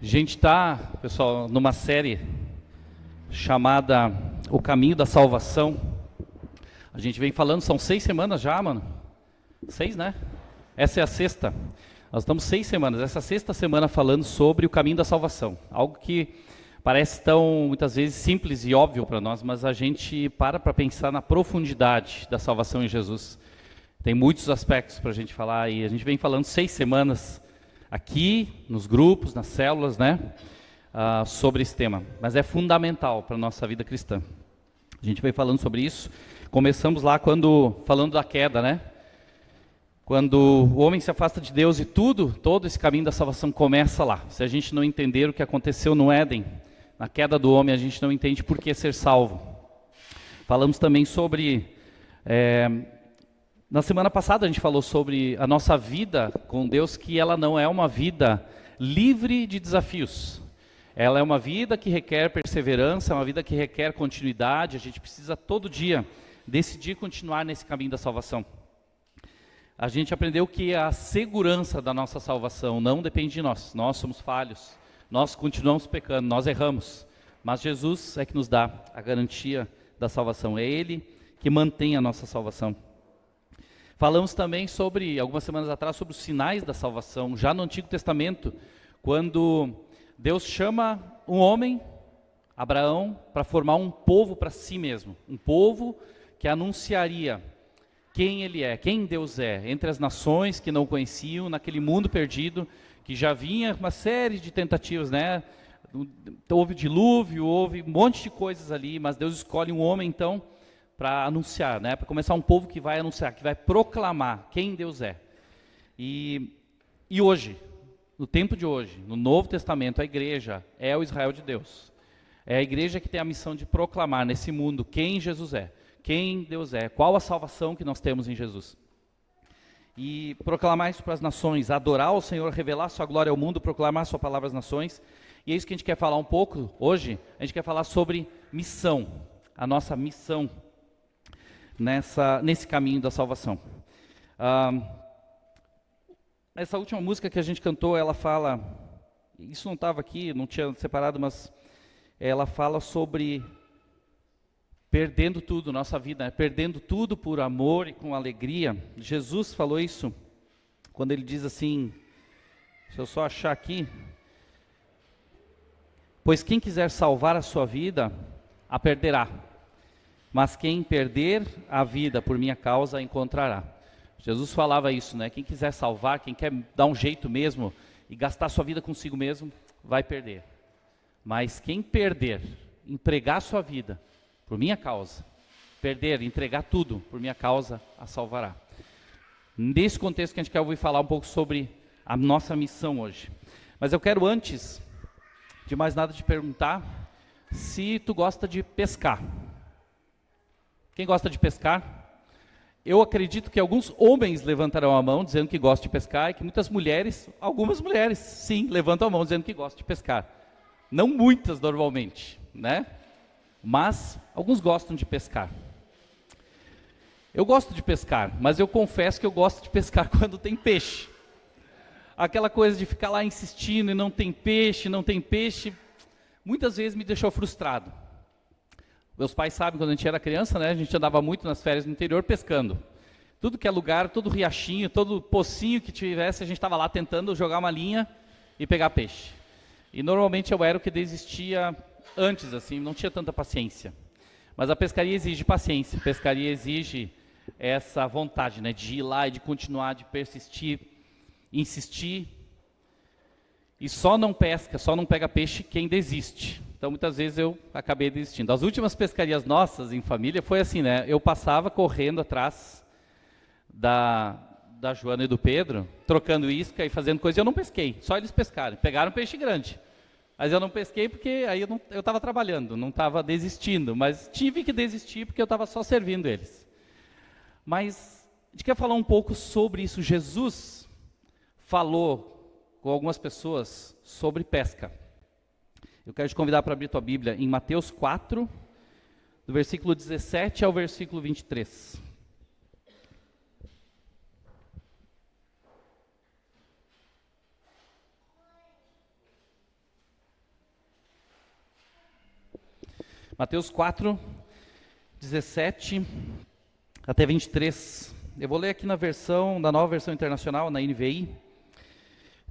A gente está, pessoal, numa série chamada O Caminho da Salvação. A gente vem falando, são 6 semanas já, mano. 6, né? Essa é a sexta. Nós estamos 6 semanas. Essa sexta semana falando sobre o caminho da salvação. Algo que parece tão, muitas vezes, simples e óbvio para nós, mas a gente para pensar na profundidade da salvação em Jesus. Tem muitos aspectos para a gente falar e a gente vem falando 6 semanas aqui, nos grupos, nas células, né, sobre esse tema. Mas é fundamental para a nossa vida cristã. A gente vem falando sobre isso. Começamos lá falando da queda, né? Quando o homem se afasta de Deus e todo esse caminho da salvação começa lá. Se a gente não entender o que aconteceu no Éden, na queda do homem, a gente não entende por que ser salvo. Falamos também sobre... Na semana passada a gente falou sobre a nossa vida com Deus, que ela não é uma vida livre de desafios. Ela é uma vida que requer perseverança, é uma vida que requer continuidade. A gente precisa todo dia decidir continuar nesse caminho da salvação. A gente aprendeu que a segurança da nossa salvação não depende de nós. Nós somos falhos, nós continuamos pecando, nós erramos. Mas Jesus é que nos dá a garantia da salvação. É Ele que mantém a nossa salvação. Falamos também algumas semanas atrás, sobre os sinais da salvação, já no Antigo Testamento, quando Deus chama um homem, Abraão, para formar um povo para si mesmo. Um povo que anunciaria quem Ele é, quem Deus é, entre as nações que não conheciam, naquele mundo perdido, que já vinha uma série de tentativas, né? Houve dilúvio, houve um monte de coisas ali, mas Deus escolhe um homem, então, para anunciar, né? Para começar um povo que vai anunciar, que vai proclamar quem Deus é. E hoje, no tempo de hoje, no Novo Testamento, a igreja é o Israel de Deus. É a igreja que tem a missão de proclamar nesse mundo quem Jesus é, quem Deus é, qual a salvação que nós temos em Jesus. E proclamar isso para as nações, adorar o Senhor, revelar sua glória ao mundo, proclamar sua palavra às nações. E é isso que a gente quer falar um pouco hoje. A gente quer falar sobre missão, a nossa missão nesse caminho da salvação. Essa última música que a gente cantou, ela fala, isso não estava aqui, não tinha separado, mas ela fala sobre perdendo tudo, nossa vida, né? Perdendo tudo por amor e com alegria. Jesus falou isso quando ele diz assim, se eu só achar aqui, pois quem quiser salvar a sua vida, a perderá. Mas quem perder a vida por minha causa, a encontrará. Jesus falava isso, né? Quem quiser salvar, quem quer dar um jeito mesmo e gastar sua vida consigo mesmo, vai perder. Mas quem perder, empregar sua vida por minha causa, entregar tudo por minha causa, a salvará. Nesse contexto que a gente quer ouvir falar um pouco sobre a nossa missão hoje. Mas eu quero, antes de mais nada, te perguntar se tu gosta de pescar. Quem gosta de pescar? Eu acredito que alguns homens levantarão a mão dizendo que gostam de pescar e que muitas mulheres, algumas mulheres, sim, levantam a mão dizendo que gostam de pescar. Não muitas normalmente, né? Mas alguns gostam de pescar. Eu gosto de pescar, mas eu confesso que eu gosto de pescar quando tem peixe. Aquela coisa de ficar lá insistindo e não tem peixe, muitas vezes me deixou frustrado. Meus pais sabem, quando a gente era criança, né, a gente andava muito nas férias no interior pescando. Tudo que é lugar, todo riachinho, todo pocinho que tivesse, a gente estava lá tentando jogar uma linha e pegar peixe. E normalmente eu era o que desistia antes, assim, não tinha tanta paciência. Mas a pescaria exige paciência, a pescaria exige essa vontade, né, de ir lá e de continuar, de persistir, insistir. E só não pega peixe quem desiste. Então, muitas vezes eu acabei desistindo. As últimas pescarias nossas em família foi assim, né? Eu passava correndo atrás da Joana e do Pedro, trocando isca e fazendo coisa, e eu não pesquei. Só eles pescaram. Pegaram peixe grande. Mas eu não pesquei porque aí eu estava trabalhando, não estava desistindo. Mas tive que desistir porque eu estava só servindo eles. Mas a gente quer falar um pouco sobre isso. Jesus falou com algumas pessoas sobre pesca. Eu quero te convidar para abrir tua Bíblia em Mateus 4, do versículo 17 ao versículo 23. Mateus 4, 17 até 23. Eu vou ler aqui na nova versão internacional, na NVI.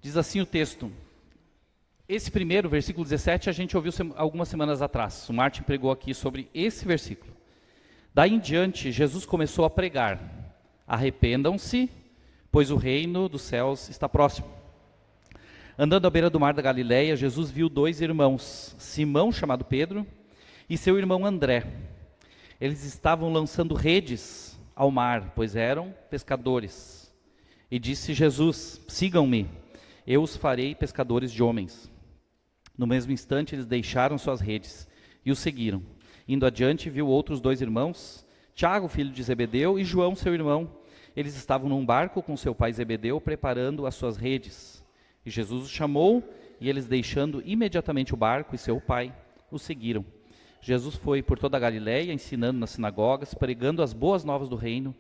Diz assim o texto. Esse primeiro, versículo 17, a gente ouviu algumas semanas atrás. O Martin pregou aqui sobre esse versículo. Daí em diante, Jesus começou a pregar: arrependam-se, pois o reino dos céus está próximo. Andando à beira do mar da Galileia, Jesus viu 2 irmãos, Simão, chamado Pedro, e seu irmão André. Eles estavam lançando redes ao mar, pois eram pescadores. E disse Jesus: sigam-me, eu os farei pescadores de homens. No mesmo instante, eles deixaram suas redes e o seguiram. Indo adiante, viu outros 2 irmãos, Tiago, filho de Zebedeu, e João, seu irmão. Eles estavam num barco com seu pai Zebedeu, preparando as suas redes. E Jesus os chamou, e eles, deixando imediatamente o barco e seu pai, o seguiram. Jesus foi por toda a Galileia, ensinando nas sinagogas, pregando as boas novas do reino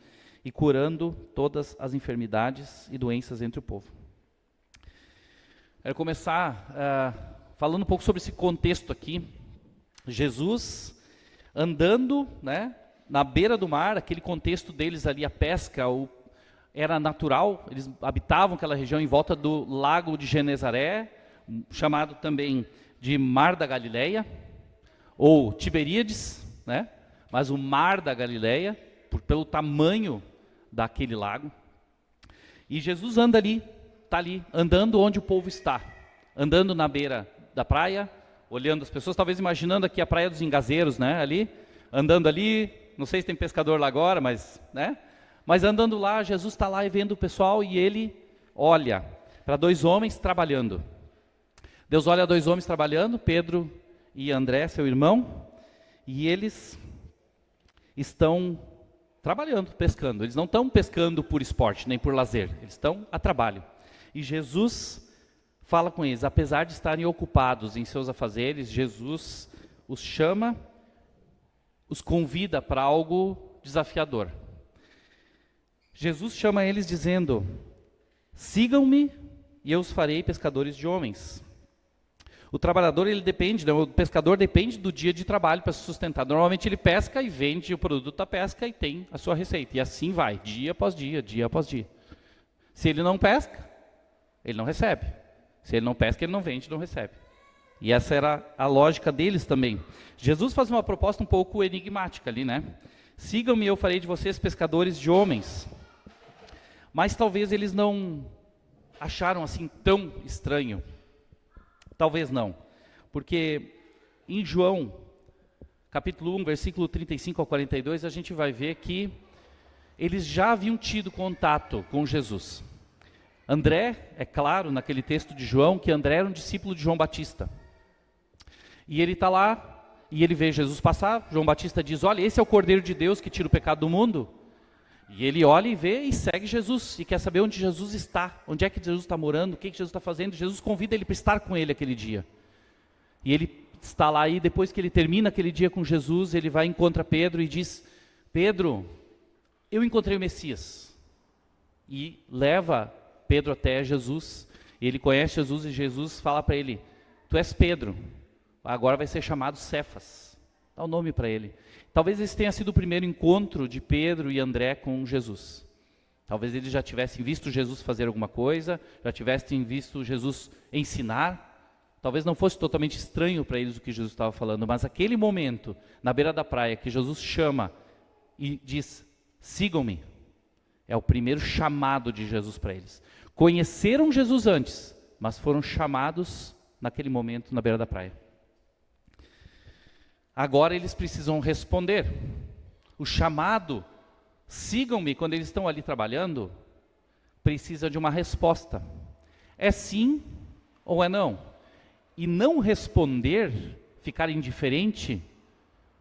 e curando todas as enfermidades e doenças entre o povo. Quero começar falando um pouco sobre esse contexto aqui. Jesus andando, né, na beira do mar, aquele contexto deles ali, a pesca, era natural, eles habitavam aquela região em volta do lago de Genezaré, chamado também de Mar da Galileia, ou Tiberíades, né? Mas o Mar da Galileia, pelo tamanho daquele lago. E Jesus anda ali, está ali, andando onde o povo está, andando na beira da praia, olhando as pessoas, talvez imaginando aqui a Praia dos Engazeiros, né? Ali, andando ali, não sei se tem pescador lá agora, mas, né? Mas andando lá, Jesus está lá e vendo o pessoal, e ele olha para 2 homens trabalhando. Deus olha 2 homens trabalhando, Pedro e André, seu irmão, e eles estão trabalhando, pescando. Eles não estão pescando por esporte, nem por lazer, eles estão a trabalho. E Jesus fala com eles, apesar de estarem ocupados em seus afazeres, Jesus os chama, os convida para algo desafiador. Jesus chama eles dizendo: sigam-me e eu os farei pescadores de homens. O trabalhador, ele depende, né? O pescador depende do dia de trabalho para se sustentar. Normalmente ele pesca e vende o produto da pesca e tem a sua receita. E assim vai, dia após dia, dia após dia. Se ele não pesca, ele não recebe. Se ele não pesca, ele não vende, não recebe. E essa era a lógica deles também. Jesus faz uma proposta um pouco enigmática ali, né? Sigam-me, eu farei de vocês pescadores de homens. Mas talvez eles não acharam assim tão estranho. Talvez não. Porque em João, capítulo 1, versículo 35 ao 42, a gente vai ver que eles já haviam tido contato com Jesus. André, é claro, naquele texto de João, que André era um discípulo de João Batista. E ele está lá, e ele vê Jesus passar, João Batista diz: olha, esse é o Cordeiro de Deus que tira o pecado do mundo. E ele olha e vê e segue Jesus, e quer saber onde Jesus está, onde é que Jesus está morando, o que Jesus está fazendo. Jesus convida ele para estar com ele aquele dia. E ele está lá, e depois que ele termina aquele dia com Jesus, ele vai e encontra Pedro e diz: Pedro, eu encontrei o Messias. E leva Pedro até Jesus, e ele conhece Jesus, e Jesus fala para ele: tu és Pedro, agora vai ser chamado Cefas. Dá o nome para ele. Talvez esse tenha sido o primeiro encontro de Pedro e André com Jesus. Talvez eles já tivessem visto Jesus fazer alguma coisa, já tivessem visto Jesus ensinar. Talvez não fosse totalmente estranho para eles o que Jesus estava falando, mas aquele momento, na beira da praia, que Jesus chama e diz: sigam-me, é o primeiro chamado de Jesus para eles. Conheceram Jesus antes, mas foram chamados naquele momento na beira da praia. Agora eles precisam responder. O chamado, sigam-me, quando eles estão ali trabalhando, precisa de uma resposta. É sim ou é não? E não responder, ficar indiferente,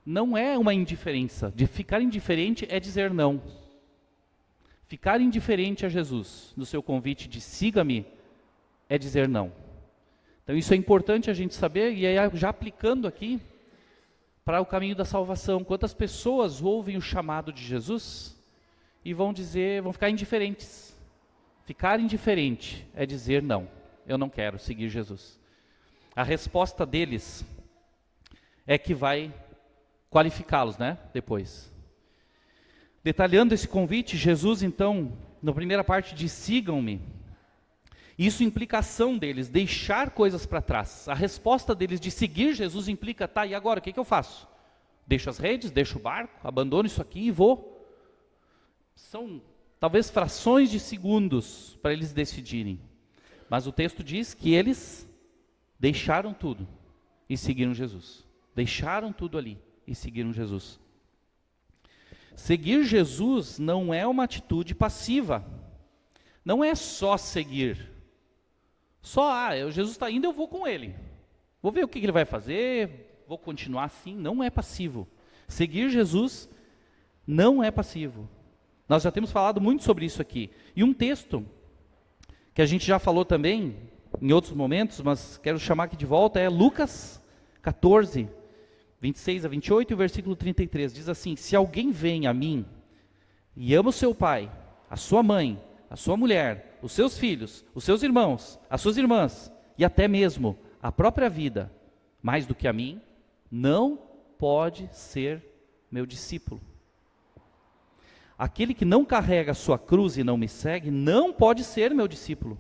não é uma indiferença. De ficar indiferente é dizer não. Ficar indiferente a Jesus, no seu convite de siga-me, é dizer não. Então isso é importante a gente saber, e aí já aplicando aqui para o caminho da salvação. Quantas pessoas ouvem o chamado de Jesus e vão ficar indiferentes. Ficar indiferente é dizer não, eu não quero seguir Jesus. A resposta deles é que vai qualificá-los, né? Depois. Detalhando esse convite, Jesus então, na primeira parte diz, sigam-me. Isso implica a ação deles, deixar coisas para trás. A resposta deles de seguir Jesus implica, tá, e agora, o que eu faço? Deixo as redes, deixo o barco, abandono isso aqui e vou. São talvez frações de segundos para eles decidirem. Mas o texto diz que eles deixaram tudo e seguiram Jesus. Deixaram tudo ali e seguiram Jesus. Seguir Jesus não é uma atitude passiva. Não é só seguir. Só, Jesus está indo, eu vou com ele. Vou ver o que ele vai fazer, vou continuar assim. Não é passivo. Seguir Jesus não é passivo. Nós já temos falado muito sobre isso aqui. E um texto que a gente já falou também em outros momentos, mas quero chamar aqui de volta, é Lucas 14, 26 a 28 e o versículo 33. Diz assim, se alguém vem a mim e ama o seu pai, a sua mãe, a sua mulher, os seus filhos, os seus irmãos, as suas irmãs e até mesmo a própria vida, mais do que a mim, não pode ser meu discípulo. Aquele que não carrega a sua cruz e não me segue, não pode ser meu discípulo.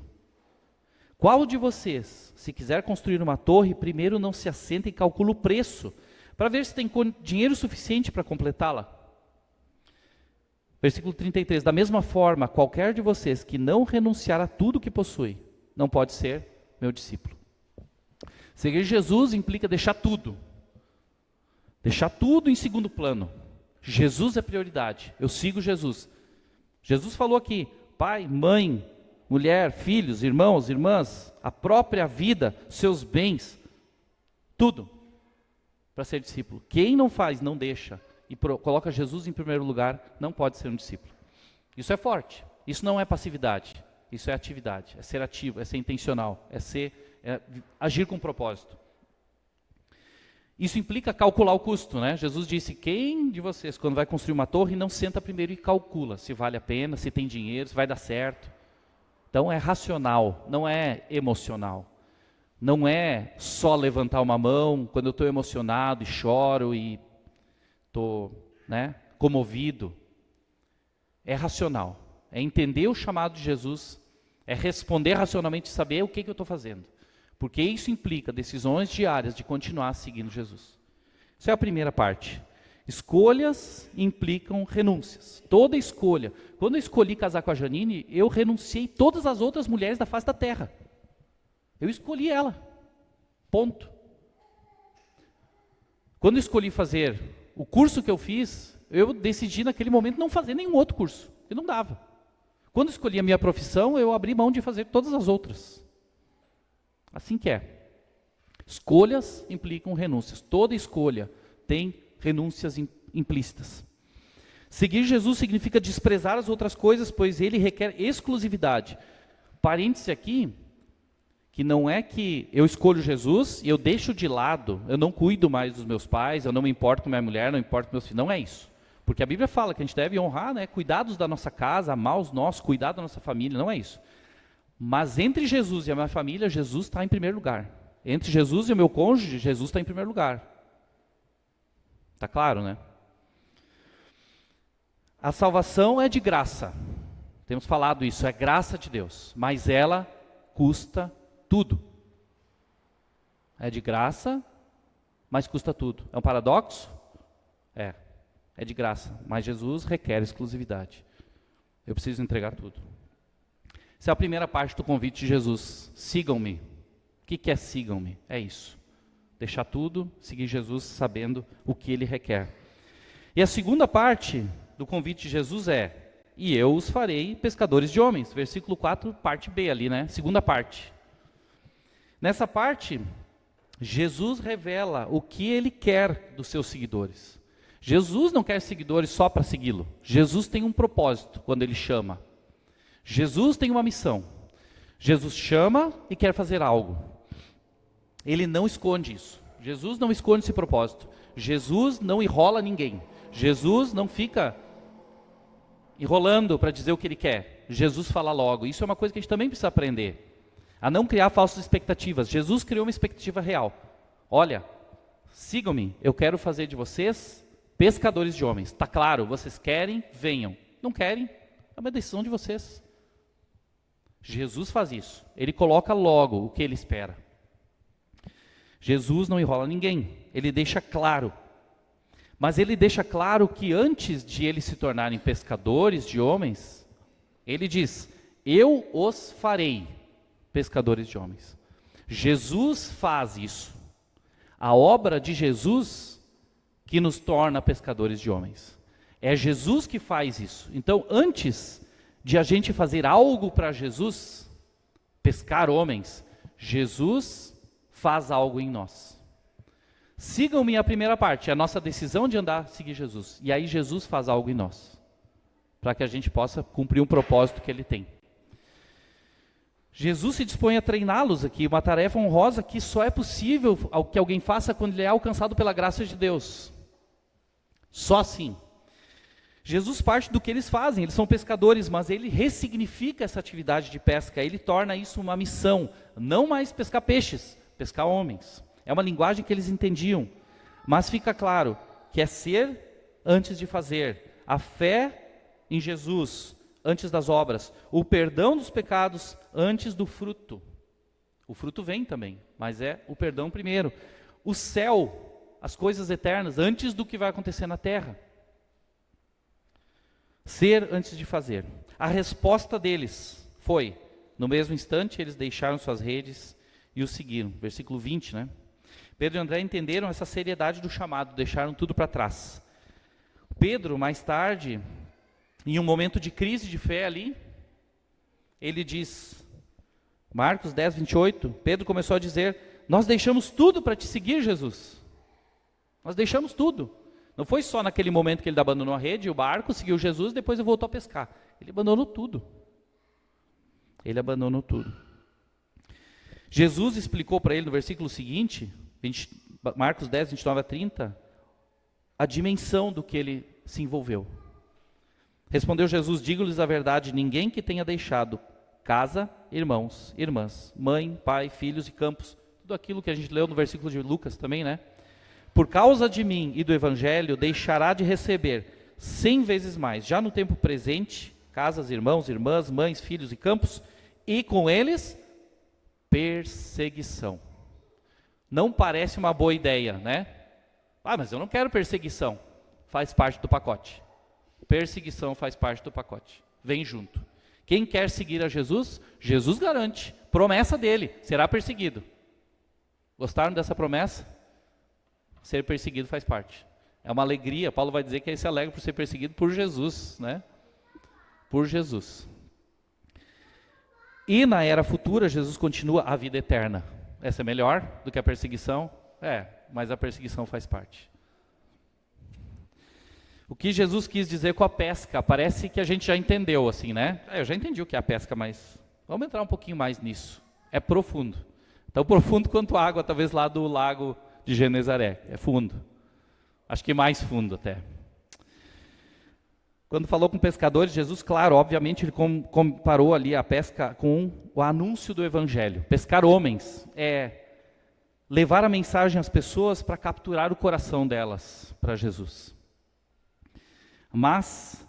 Qual de vocês, se quiser construir uma torre, primeiro não se assenta e calcula o preço, para ver se tem dinheiro suficiente para completá-la? Versículo 33, da mesma forma, qualquer de vocês que não renunciar a tudo que possui, não pode ser meu discípulo. Seguir Jesus implica deixar tudo. Deixar tudo em segundo plano. Jesus é prioridade, eu sigo Jesus. Jesus falou aqui, pai, mãe, mulher, filhos, irmãos, irmãs, a própria vida, seus bens, tudo, para ser discípulo. Quem não faz, não deixa, e coloca Jesus em primeiro lugar, não pode ser um discípulo. Isso é forte, isso não é passividade, isso é atividade, é ser ativo, é ser intencional, é agir com propósito. Isso implica calcular o custo, né? Jesus disse, quem de vocês, quando vai construir uma torre, não senta primeiro e calcula se vale a pena, se tem dinheiro, se vai dar certo. Então é racional, não é emocional. Não é só levantar uma mão quando eu estou emocionado e choro e estou, comovido. É racional, é entender o chamado de Jesus, é responder racionalmente e saber o que eu estou fazendo. Porque isso implica decisões diárias de continuar seguindo Jesus. Isso é a primeira parte. Escolhas implicam renúncias. Toda escolha. Quando eu escolhi casar com a Janine, eu renunciei todas as outras mulheres da face da terra. Eu escolhi ela. Ponto. Quando eu escolhi fazer o curso que eu fiz, eu decidi naquele momento não fazer nenhum outro curso. E não dava. Quando eu escolhi a minha profissão, eu abri mão de fazer todas as outras. Assim que é. Escolhas implicam renúncias. Toda escolha tem renúncias implícitas. Seguir Jesus significa desprezar as outras coisas, pois ele requer exclusividade. Parêntese aqui, que não é que eu escolho Jesus e eu deixo de lado, eu não cuido mais dos meus pais, eu não me importo com minha mulher, não me importo com meus filhos. Não é isso. Porque a Bíblia fala que a gente deve honrar, cuidados da nossa casa, amar os nossos, cuidar da nossa família. Não é isso. Mas entre Jesus e a minha família, Jesus está em primeiro lugar. Entre Jesus e o meu cônjuge, Jesus está em primeiro lugar. Está claro, né? A salvação é de graça. Temos falado isso, é graça de Deus. Mas ela custa tudo. É de graça, mas custa tudo. É um paradoxo? É de graça. Mas Jesus requer exclusividade. Eu preciso entregar tudo. Essa é a primeira parte do convite de Jesus. Sigam-me. O que é sigam-me? É isso. Deixar tudo, seguir Jesus sabendo o que ele requer. E a segunda parte do convite de Jesus é, e eu os farei pescadores de homens. Versículo 4, parte B ali, Segunda parte. Nessa parte, Jesus revela o que ele quer dos seus seguidores. Jesus não quer seguidores só para segui-lo. Jesus tem um propósito quando ele chama. Jesus tem uma missão. Jesus chama e quer fazer algo. Ele não esconde isso. Jesus não esconde esse propósito. Jesus não enrola ninguém. Jesus não fica enrolando para dizer o que ele quer. Jesus fala logo. Isso é uma coisa que a gente também precisa aprender. A não criar falsas expectativas. Jesus criou uma expectativa real. Olha, sigam-me, eu quero fazer de vocês pescadores de homens. Está claro, vocês querem, venham. Não querem, é uma decisão de vocês. Jesus faz isso, ele coloca logo o que ele espera. Jesus não enrola ninguém, ele deixa claro. Mas ele deixa claro que antes de eles se tornarem pescadores de homens, ele diz, eu os farei pescadores de homens. Jesus faz isso. A obra de Jesus que nos torna pescadores de homens. É Jesus que faz isso. Então, antes de a gente fazer algo para Jesus, pescar homens, Jesus faz algo em nós. Sigam-me a primeira parte, a nossa decisão de andar, seguir Jesus. E aí Jesus faz algo em nós, para que a gente possa cumprir um propósito que ele tem. Jesus se dispõe a treiná-los aqui, uma tarefa honrosa que só é possível que alguém faça quando ele é alcançado pela graça de Deus. Só assim. Jesus parte do que eles fazem, eles são pescadores, mas ele ressignifica essa atividade de pesca, ele torna isso uma missão, não mais pescar peixes, pescar homens. É uma linguagem que eles entendiam, mas fica claro que é ser antes de fazer, a fé em Jesus antes das obras, o perdão dos pecados antes do fruto. O fruto vem também, mas é o perdão primeiro. O céu, as coisas eternas, antes do que vai acontecer na terra. Ser antes de fazer. A resposta deles foi, no mesmo instante, eles deixaram suas redes e o seguiram. Versículo 20, né? Pedro e André entenderam essa seriedade do chamado, deixaram tudo para trás. Pedro, mais tarde, em um momento de crise de fé ali, ele diz, Marcos 10, 28, Pedro começou a dizer, nós deixamos tudo para te seguir, Jesus. Nós deixamos tudo. Não foi só naquele momento que ele abandonou a rede, o barco, seguiu Jesus, depois ele voltou a pescar. Ele abandonou tudo. Ele abandonou tudo. Jesus explicou para ele no versículo seguinte, Marcos 10, 29 a 30, a dimensão do que ele se envolveu. Respondeu Jesus, digo-lhes a verdade, ninguém que tenha deixado casa, irmãos, irmãs, mãe, pai, filhos e campos, tudo aquilo que a gente leu no versículo de Lucas também, né? Por causa de mim e do Evangelho, deixará de receber 100 vezes mais, já no tempo presente, casas, irmãos, irmãs, mães, filhos e campos, e com eles, perseguição. Não parece uma boa ideia, né? Ah, mas eu não quero perseguição. Faz parte do pacote. Perseguição faz parte do pacote. Vem junto. Quem quer seguir a Jesus, Jesus garante. Promessa dele, será perseguido. Gostaram dessa promessa? Ser perseguido faz parte. É uma alegria, Paulo vai dizer que ele se alegra por ser perseguido por Jesus, né? Por Jesus. E na era futura, Jesus continua a vida eterna. Essa é melhor do que a perseguição? É, mas a perseguição faz parte. O que Jesus quis dizer com a pesca, parece que a gente já entendeu assim, né? Eu já entendi o que é a pesca, mas vamos entrar um pouquinho mais nisso. É profundo. Tão profundo quanto a água, talvez lá do lago de Genezaré. É fundo. Acho que mais fundo até. Quando falou com pescadores, Jesus, claro, obviamente, ele comparou ali a pesca com o anúncio do Evangelho. Pescar homens é levar a mensagem às pessoas para capturar o coração delas para Jesus. Mas,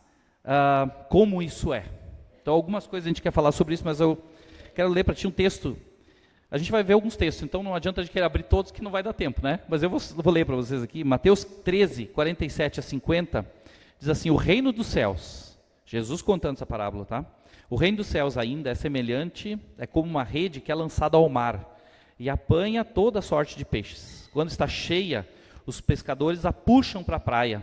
como isso é? Então, algumas coisas a gente quer falar sobre isso, mas eu quero ler para ti um texto. A gente vai ver alguns textos, então não adianta a gente querer abrir todos que não vai dar tempo, né? Mas eu vou ler para vocês aqui. Mateus 13, 47 a 50, diz assim, o reino dos céus, Jesus contando essa parábola, tá? O reino dos céus ainda é semelhante, é como uma rede que é lançada ao mar e apanha toda sorte de peixes. Quando está cheia, os pescadores a puxam para a praia.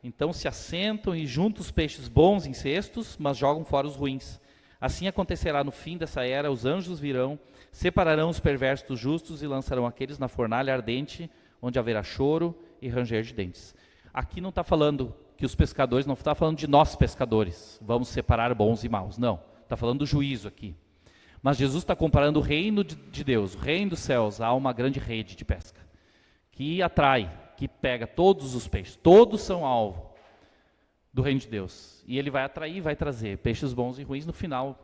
Então se assentam e juntam os peixes bons em cestos, mas jogam fora os ruins. Assim acontecerá no fim dessa era, os anjos virão, separarão os perversos dos justos e lançarão aqueles na fornalha ardente, onde haverá choro e ranger de dentes. Aqui não está falando que os pescadores, não está falando de nós pescadores, vamos separar bons e maus, não. Está falando do juízo aqui. Mas Jesus está comparando o reino de Deus, o reino dos céus, a uma grande rede de pesca, que atrai, que pega todos os peixes, todos são alvo do reino de Deus. E ele vai atrair, vai trazer peixes bons e ruins. No final,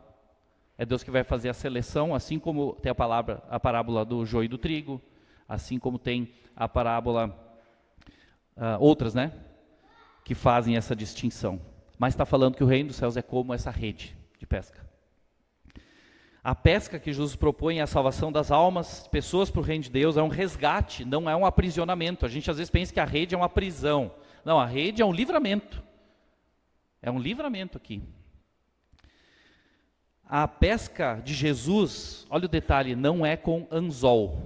é Deus que vai fazer a seleção, assim como tem a parábola do joio e do trigo, Assim como tem a parábola, outras, né, que fazem essa distinção. Mas está falando que o reino dos céus é como essa rede de pesca. A pesca que Jesus propõe é a salvação das almas, pessoas para o reino de Deus, é um resgate, não é um aprisionamento. A gente às vezes pensa que a rede é uma prisão. Não, a rede é um livramento. É um livramento aqui. A pesca de Jesus, olha o detalhe, não é com anzol.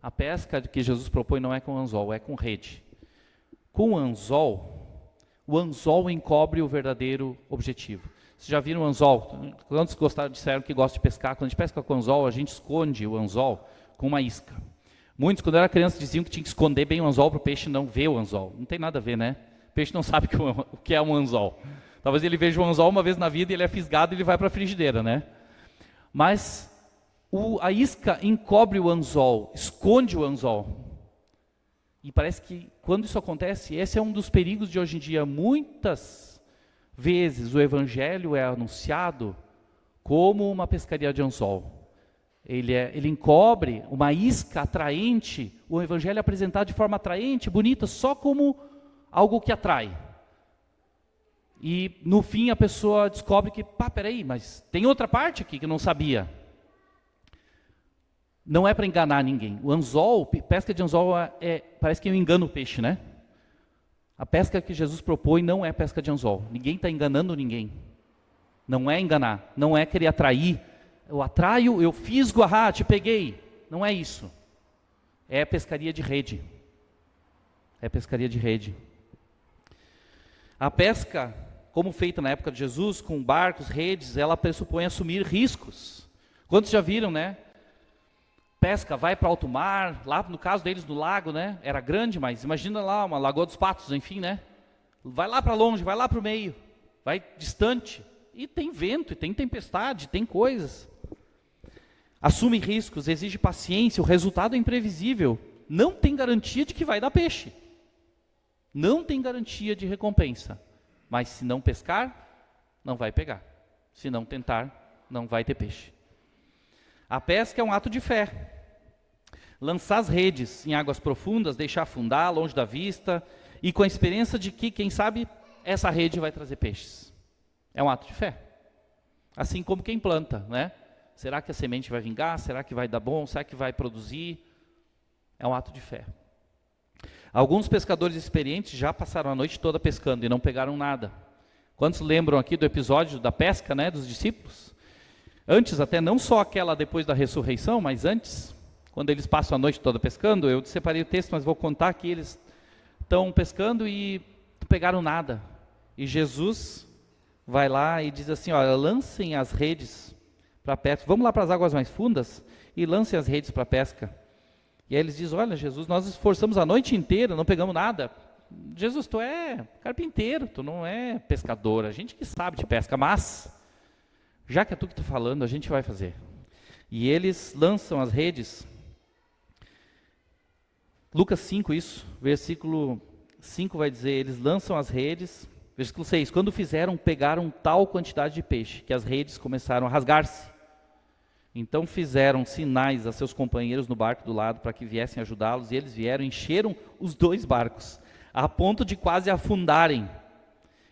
A pesca que Jesus propõe não é com anzol, é com rede. Com o anzol encobre o verdadeiro objetivo. Vocês já viram o anzol? Quantos disseram que gostam de pescar? Quando a gente pesca com anzol, a gente esconde o anzol com uma isca. Muitos, quando eu era criança, diziam que tinha que esconder bem o anzol para o peixe não ver o anzol. Não tem nada a ver, né? O peixe não sabe o que é um anzol. Talvez ele veja o anzol uma vez na vida e ele é fisgado e ele vai para a frigideira, né? Mas a isca encobre o anzol, esconde o anzol. E parece que quando isso acontece, esse é um dos perigos de hoje em dia. Muitas vezes o evangelho é anunciado como uma pescaria de anzol. Ele encobre uma isca atraente, o evangelho é apresentado de forma atraente, bonita, só como algo que atrai. E no fim a pessoa descobre que, peraí, mas tem outra parte aqui que eu não sabia. Não é para enganar ninguém. O anzol, pesca de anzol parece que eu engano o peixe, né? A pesca que Jesus propõe não é pesca de anzol. Ninguém está enganando ninguém. Não é enganar, não é querer atrair. Eu atraio, eu fisgo, te peguei. Não é isso. É pescaria de rede. É pescaria de rede. A pesca, como feita na época de Jesus, com barcos, redes, ela pressupõe assumir riscos. Quantos já viram, né? Pesca, vai para alto mar, lá no caso deles no lago, né? Era grande, mas imagina lá uma Lagoa dos Patos, enfim, né? Vai lá para longe, vai lá para o meio, vai distante. E tem vento, e tem tempestade, tem coisas. Assume riscos, exige paciência, o resultado é imprevisível. Não tem garantia de que vai dar peixe. Não tem garantia de recompensa. Mas se não pescar, não vai pegar. Se não tentar, não vai ter peixe. A pesca é um ato de fé. Lançar as redes em águas profundas, deixar afundar, longe da vista, e com a experiência de que, quem sabe, essa rede vai trazer peixes. É um ato de fé. Assim como quem planta, né? Será que a semente vai vingar? Será que vai dar bom? Será que vai produzir? É um ato de fé. Alguns pescadores experientes já passaram a noite toda pescando e não pegaram nada. Quantos lembram aqui do episódio da pesca, né, dos discípulos? Antes até, não só aquela depois da ressurreição, mas antes, quando eles passam a noite toda pescando, eu separei o texto, mas vou contar que eles estão pescando e não pegaram nada. E Jesus vai lá e diz assim, olha, lancem as redes para a pesca, vamos lá para as águas mais fundas e lancem as redes para a pesca. E aí eles dizem, olha Jesus, nós esforçamos a noite inteira, não pegamos nada. Jesus, tu é carpinteiro, tu não é pescador, a gente que sabe de pesca, mas já que é tu que está falando, a gente vai fazer. E eles lançam as redes. Lucas 5, isso, versículo 5 vai dizer, eles lançam as redes. Versículo 6, quando fizeram, pegaram tal quantidade de peixe, que as redes começaram a rasgar-se. Então fizeram sinais a seus companheiros no barco do lado, para que viessem ajudá-los, e eles vieram e encheram os 2 barcos, a ponto de quase afundarem.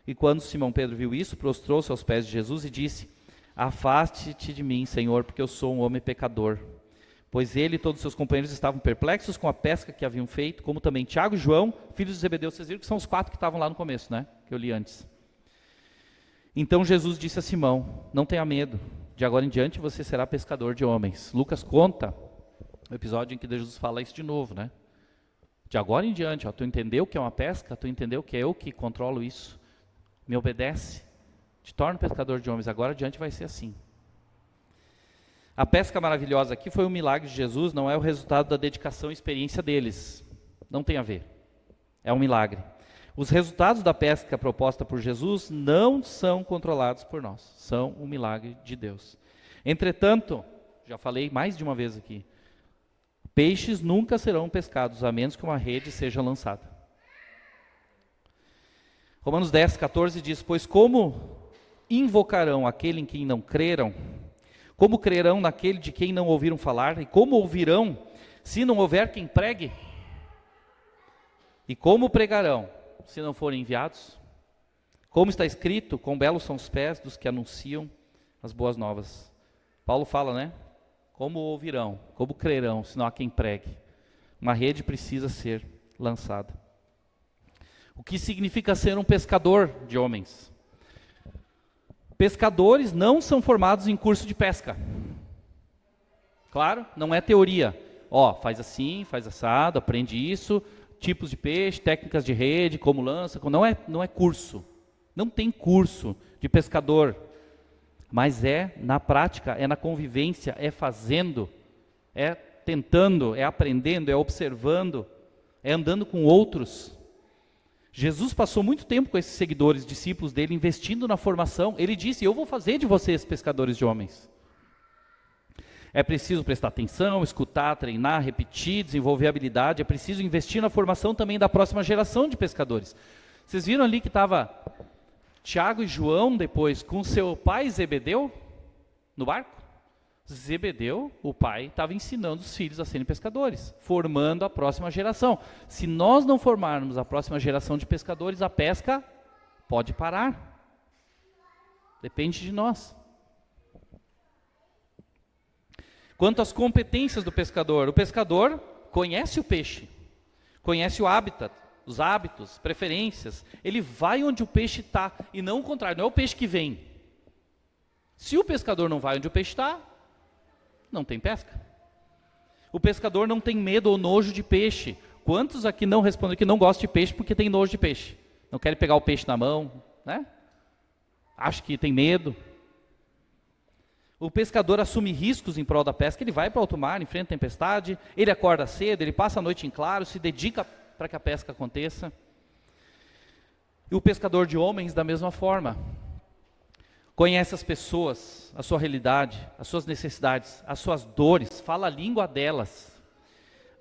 E quando Simão Pedro viu isso, prostrou-se aos pés de Jesus e disse, afaste-te de mim, Senhor, porque eu sou um homem pecador. Pois ele e todos os seus companheiros estavam perplexos com a pesca que haviam feito, como também Tiago e João, filhos de Zebedeu. Vocês viram que são os 4 que estavam lá no começo, né? Que eu li antes. Então Jesus disse a Simão, não tenha medo, de agora em diante você será pescador de homens. Lucas conta o episódio em que Jesus fala isso de novo, né? De agora em diante, tu entendeu o que é uma pesca? Tu entendeu que é eu que controlo isso? Me obedece? Te torna pescador de homens, agora adiante vai ser assim. A pesca maravilhosa aqui foi um milagre de Jesus, não é o resultado da dedicação e experiência deles. Não tem a ver. É um milagre. Os resultados da pesca proposta por Jesus não são controlados por nós. São um milagre de Deus. Entretanto, já falei mais de uma vez aqui, peixes nunca serão pescados, a menos que uma rede seja lançada. Romanos 10, 14 diz, pois como invocarão aquele em quem não creram? Como crerão naquele de quem não ouviram falar? E como ouvirão Se não houver quem pregue, e como pregarão, se não forem enviados? Como está escrito, quão belos são os pés dos que anunciam as boas novas. Paulo fala, né? Como ouvirão, como crerão, se não há quem pregue? Uma rede precisa ser lançada. O que significa ser um pescador de homens? Pescadores não são formados em curso de pesca. Claro, não é teoria. Faz assim, faz assado, aprende isso, tipos de peixe, técnicas de rede, como lança, não é curso. Não tem curso de pescador. Mas na prática, é na convivência, é fazendo, é tentando, é aprendendo, é observando, é andando com outros. Jesus passou muito tempo com esses seguidores, discípulos dele, investindo na formação. Ele disse, eu vou fazer de vocês pescadores de homens. É preciso prestar atenção, escutar, treinar, repetir, desenvolver habilidade. É preciso investir na formação também da próxima geração de pescadores. Vocês viram ali que estava Tiago e João depois com seu pai Zebedeu no barco? Zebedeu, o pai, estava ensinando os filhos a serem pescadores, formando a próxima geração. Se nós não formarmos a próxima geração de pescadores, a pesca pode parar. Depende de nós. Quanto às competências do pescador, o pescador conhece o peixe, conhece o hábitat, os hábitos, preferências. Ele vai onde o peixe está e não o contrário, não é o peixe que vem. Se o pescador não vai onde o peixe está, não tem pesca. O pescador não tem medo ou nojo de peixe. Quantos aqui não respondem que não gostam de peixe porque tem nojo de peixe? Não querem pegar o peixe na mão, né? Acho que tem medo. O pescador assume riscos em prol da pesca. Ele vai para o alto mar, enfrenta a tempestade, ele acorda cedo, ele passa a noite em claro, se dedica para que a pesca aconteça. E o pescador de homens, da mesma forma, conhece as pessoas, a sua realidade, as suas necessidades, as suas dores, fala a língua delas,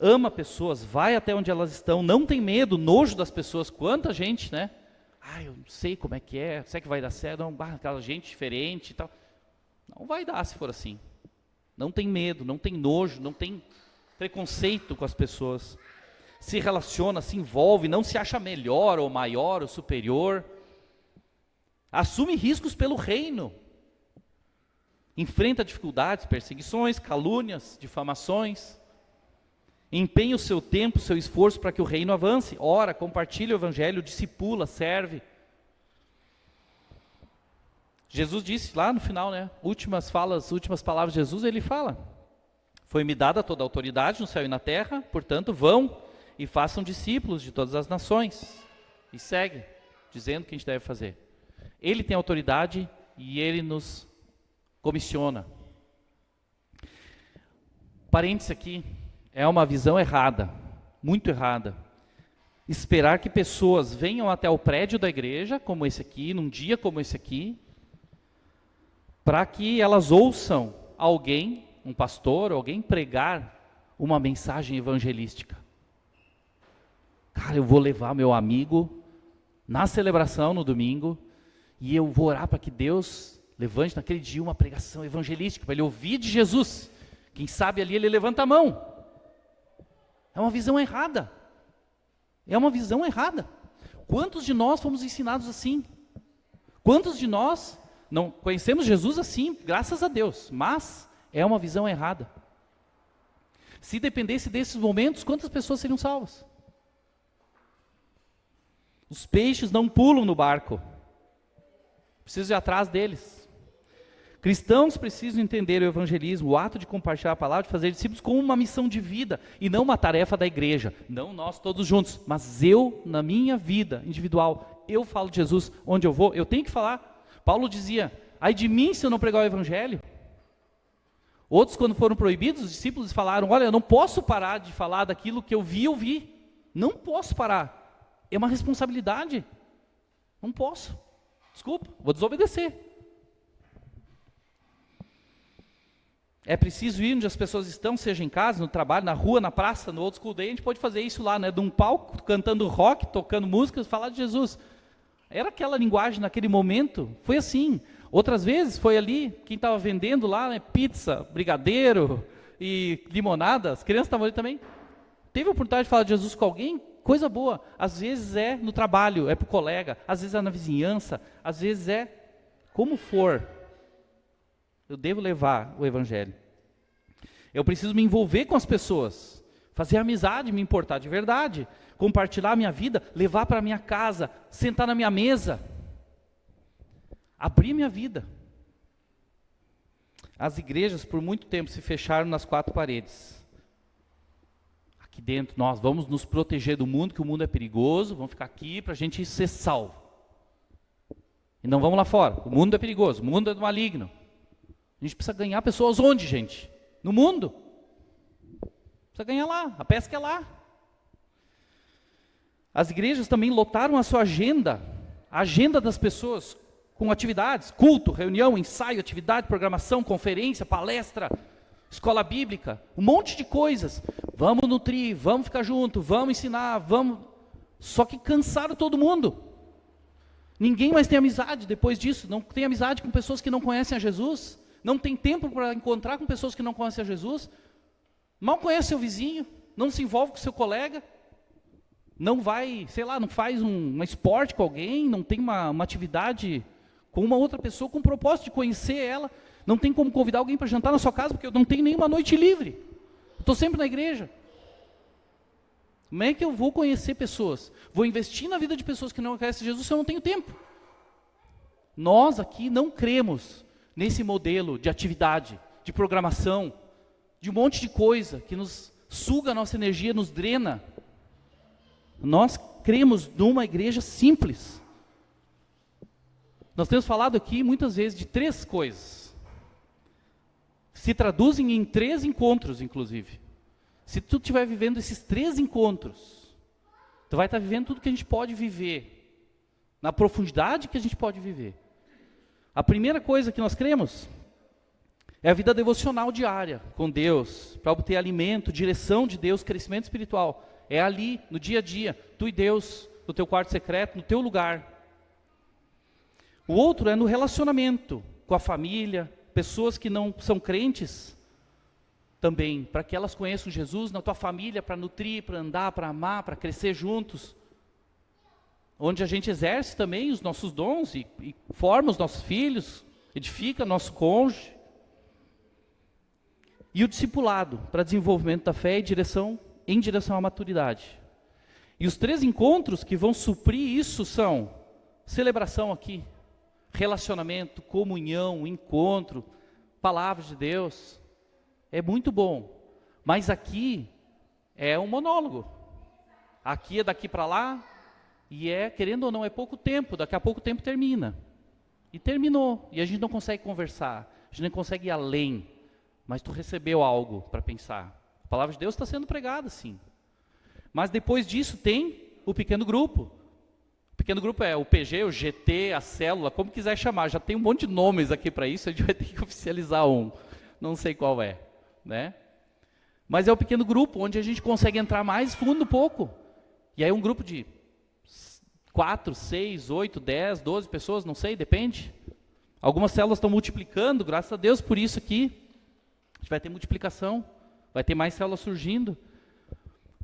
ama pessoas, vai até onde elas estão, não tem medo, nojo das pessoas. Quanta gente, né? Eu não sei como é que é, será que vai dar certo? Não, aquela gente diferente e tal. Não vai dar se for assim. Não tem medo, não tem nojo, não tem preconceito com as pessoas. Se relaciona, se envolve, não se acha melhor ou maior ou superior. Assume riscos pelo reino. Enfrenta dificuldades, perseguições, calúnias, difamações. Empenha o seu tempo, o seu esforço para que o reino avance. Ora, compartilha o evangelho, discipula, serve. Jesus disse lá no final, né? Últimas palavras de Jesus, ele fala: foi-me dada toda a autoridade no céu e na terra, portanto vão e façam discípulos de todas as nações. E segue, dizendo o que a gente deve fazer. Ele tem autoridade e ele nos comissiona. Parênteses aqui, é uma visão errada, muito errada. Esperar que pessoas venham até o prédio da igreja, como esse aqui, num dia como esse aqui, para que elas ouçam alguém, um pastor, alguém pregar uma mensagem evangelística. Cara, eu vou levar meu amigo na celebração no domingo e eu vou orar para que Deus levante naquele dia uma pregação evangelística, para ele ouvir de Jesus. Quem sabe ali ele levanta a mão. É uma visão errada. É uma visão errada. Quantos de nós fomos ensinados assim? Quantos de nós não conhecemos Jesus assim, graças a Deus, mas é uma visão errada. Se dependesse desses momentos, quantas pessoas seriam salvas? Os peixes não pulam no barco. Preciso ir atrás deles. Cristãos precisam entender o evangelismo, o ato de compartilhar a palavra, de fazer discípulos, como uma missão de vida e não uma tarefa da igreja. Não nós todos juntos, mas eu, na minha vida individual, eu falo de Jesus onde eu vou, eu tenho que falar. Paulo dizia: ai de mim se eu não pregar o evangelho. Outros, quando foram proibidos, os discípulos falaram: olha, eu não posso parar de falar daquilo que eu vi. Não posso parar. É uma responsabilidade. Não posso. Desculpa, vou desobedecer. É preciso ir onde as pessoas estão, seja em casa, no trabalho, na rua, na praça, no Old School Day. A gente pode fazer isso lá, né? De um palco, cantando rock, tocando músicas, falar de Jesus. Era aquela linguagem naquele momento, foi assim. Outras vezes foi ali, quem estava vendendo lá, né, pizza, brigadeiro, e limonada, as crianças estavam ali também. Teve a oportunidade de falar de Jesus com alguém? Coisa boa. Às vezes é no trabalho, é para o colega, às vezes é na vizinhança, às vezes é como for. Eu devo levar o evangelho. Eu preciso me envolver com as pessoas, fazer amizade, me importar de verdade, compartilhar a minha vida, levar para a minha casa, sentar na minha mesa, abrir minha vida. As igrejas por muito tempo se fecharam nas quatro paredes. Aqui dentro nós vamos nos proteger do mundo, que o mundo é perigoso, vamos ficar aqui para a gente ser salvo. E não vamos lá fora, o mundo é perigoso, o mundo é do maligno. A gente precisa ganhar pessoas onde, gente? No mundo. Precisa ganhar lá, a pesca é lá. As igrejas também lotaram a sua agenda, a agenda das pessoas, com atividades, culto, reunião, ensaio, atividade, programação, conferência, palestra, escola bíblica, um monte de coisas. Vamos nutrir, vamos ficar junto, vamos ensinar, vamos... Só que cansaram todo mundo. Ninguém mais tem amizade depois disso, não tem amizade com pessoas que não conhecem a Jesus, não tem tempo para encontrar com pessoas que não conhecem a Jesus, mal conhece seu vizinho, não se envolve com seu colega, não vai, sei lá, não faz um esporte com alguém, não tem uma atividade com uma outra pessoa com o propósito de conhecer ela, não tem como convidar alguém para jantar na sua casa, porque eu não tenho nenhuma noite livre, estou sempre na igreja. Como é que eu vou conhecer pessoas? Vou investir na vida de pessoas que não conhecem Jesus se eu não tenho tempo? Nós aqui não cremos nesse modelo de atividade, de programação, de um monte de coisa que nos suga a nossa energia, nos drena. Nós cremos numa igreja simples. Nós temos falado aqui muitas vezes de três coisas. Se traduzem em 3 encontros, inclusive. Se tu estiver vivendo esses 3 encontros, tu vai estar vivendo tudo que a gente pode viver, na profundidade que a gente pode viver. A primeira coisa que nós cremos é a vida devocional diária com Deus, para obter alimento, direção de Deus, crescimento espiritual. É ali, no dia a dia, tu e Deus, no teu quarto secreto, no teu lugar. O outro é no relacionamento com a família, pessoas que não são crentes também, para que elas conheçam Jesus na tua família, para nutrir, para andar, para amar, para crescer juntos. Onde a gente exerce também os nossos dons e forma os nossos filhos, edifica nosso cônjuge. E o discipulado, para desenvolvimento da fé e em direção à maturidade. E os 3 encontros que vão suprir isso são celebração aqui, relacionamento, comunhão, encontro, palavra de Deus. É muito bom, mas aqui é um monólogo. Aqui é daqui para lá, e querendo ou não, é pouco tempo, daqui a pouco tempo termina. E terminou, e a gente não consegue conversar, a gente não consegue ir além, mas tu recebeu algo para pensar. A palavra de Deus está sendo pregada, sim. Mas depois disso tem o pequeno grupo. O pequeno grupo é o PG, o GT, a célula, como quiser chamar. Já tem um monte de nomes aqui para isso, a gente vai ter que oficializar um. Não sei qual é, né? Mas é o pequeno grupo, onde a gente consegue entrar mais fundo um pouco. E aí um grupo de 4, 6, 8, 10, 12 pessoas, não sei, depende. Algumas células estão multiplicando, graças a Deus por isso aqui. A gente vai ter multiplicação, vai ter mais células surgindo.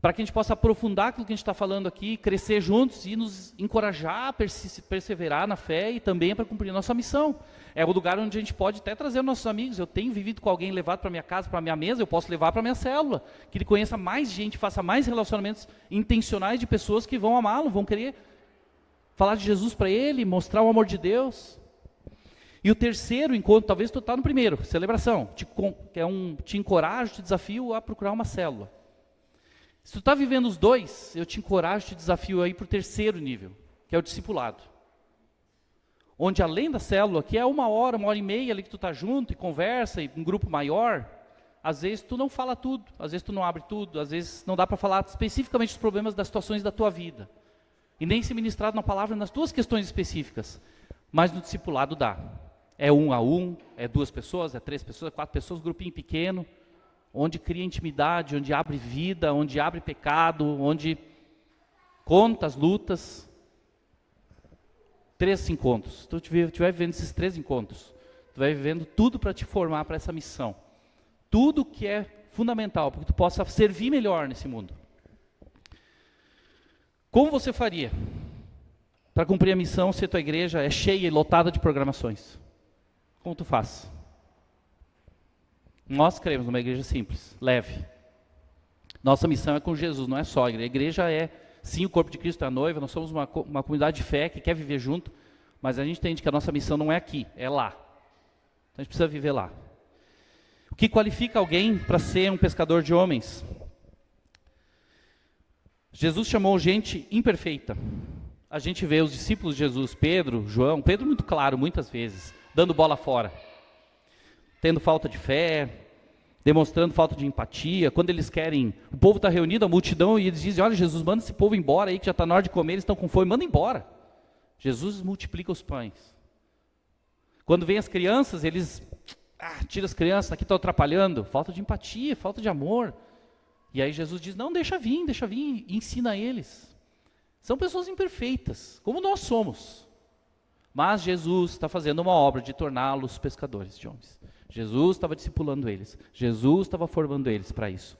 Para que a gente possa aprofundar aquilo que a gente está falando aqui, crescer juntos e nos encorajar a perseverar na fé e também para cumprir a nossa missão. É o lugar onde a gente pode até trazer os nossos amigos. Eu tenho vivido com alguém levado para minha casa, para minha mesa, eu posso levar para minha célula. Que ele conheça mais gente, faça mais relacionamentos intencionais de pessoas que vão amá-lo, vão querer falar de Jesus para ele, mostrar o amor de Deus. E o terceiro encontro, talvez tu está no primeiro, celebração, te encorajo, te desafio a procurar uma célula. Se tu está vivendo os dois, eu te encorajo, te desafio a ir para o terceiro nível, que é o discipulado. Onde além da célula, que é 1 hora, 1h30 ali que tu está junto e conversa, e um grupo maior, às vezes tu não fala tudo, às vezes tu não abre tudo, às vezes não dá para falar especificamente dos problemas das situações da tua vida. E nem ser ministrado na palavra nas tuas questões específicas, mas no discipulado dá. É 1 a 1, é 2 pessoas, é 3 pessoas, é 4 pessoas, grupinho pequeno, onde cria intimidade, onde abre vida, onde abre pecado, onde conta as lutas. 3 encontros. Tu vai vivendo esses 3 encontros. Tu vai vivendo tudo para te formar para essa missão. Tudo que é fundamental, para que tu possa servir melhor nesse mundo. Como você faria para cumprir a missão se a tua igreja é cheia e lotada de programações? Como tu faz? Nós queremos uma igreja simples, leve. Nossa missão é com Jesus, não é só a igreja. A igreja é, sim, o corpo de Cristo, é a noiva, nós somos uma comunidade de fé que quer viver junto, mas a gente entende que a nossa missão não é aqui, é lá. Então a gente precisa viver lá. O que qualifica alguém para ser um pescador de homens? Jesus chamou gente imperfeita. A gente vê os discípulos de Jesus, Pedro, João, Pedro muito claro, muitas vezes, dando bola fora, tendo falta de fé, demonstrando falta de empatia. Quando eles querem, o povo está reunido, a multidão, e eles dizem, olha, Jesus, manda esse povo embora aí, que já está na hora de comer, eles estão com fome, manda embora. Jesus multiplica os pães. Quando vem as crianças, eles, tira as crianças, aqui estão atrapalhando, falta de empatia, falta de amor. E aí Jesus diz, não, deixa vir, e ensina eles. São pessoas imperfeitas, como nós somos. Mas Jesus está fazendo uma obra de torná-los pescadores de homens. Jesus estava discipulando eles. Jesus estava formando eles para isso.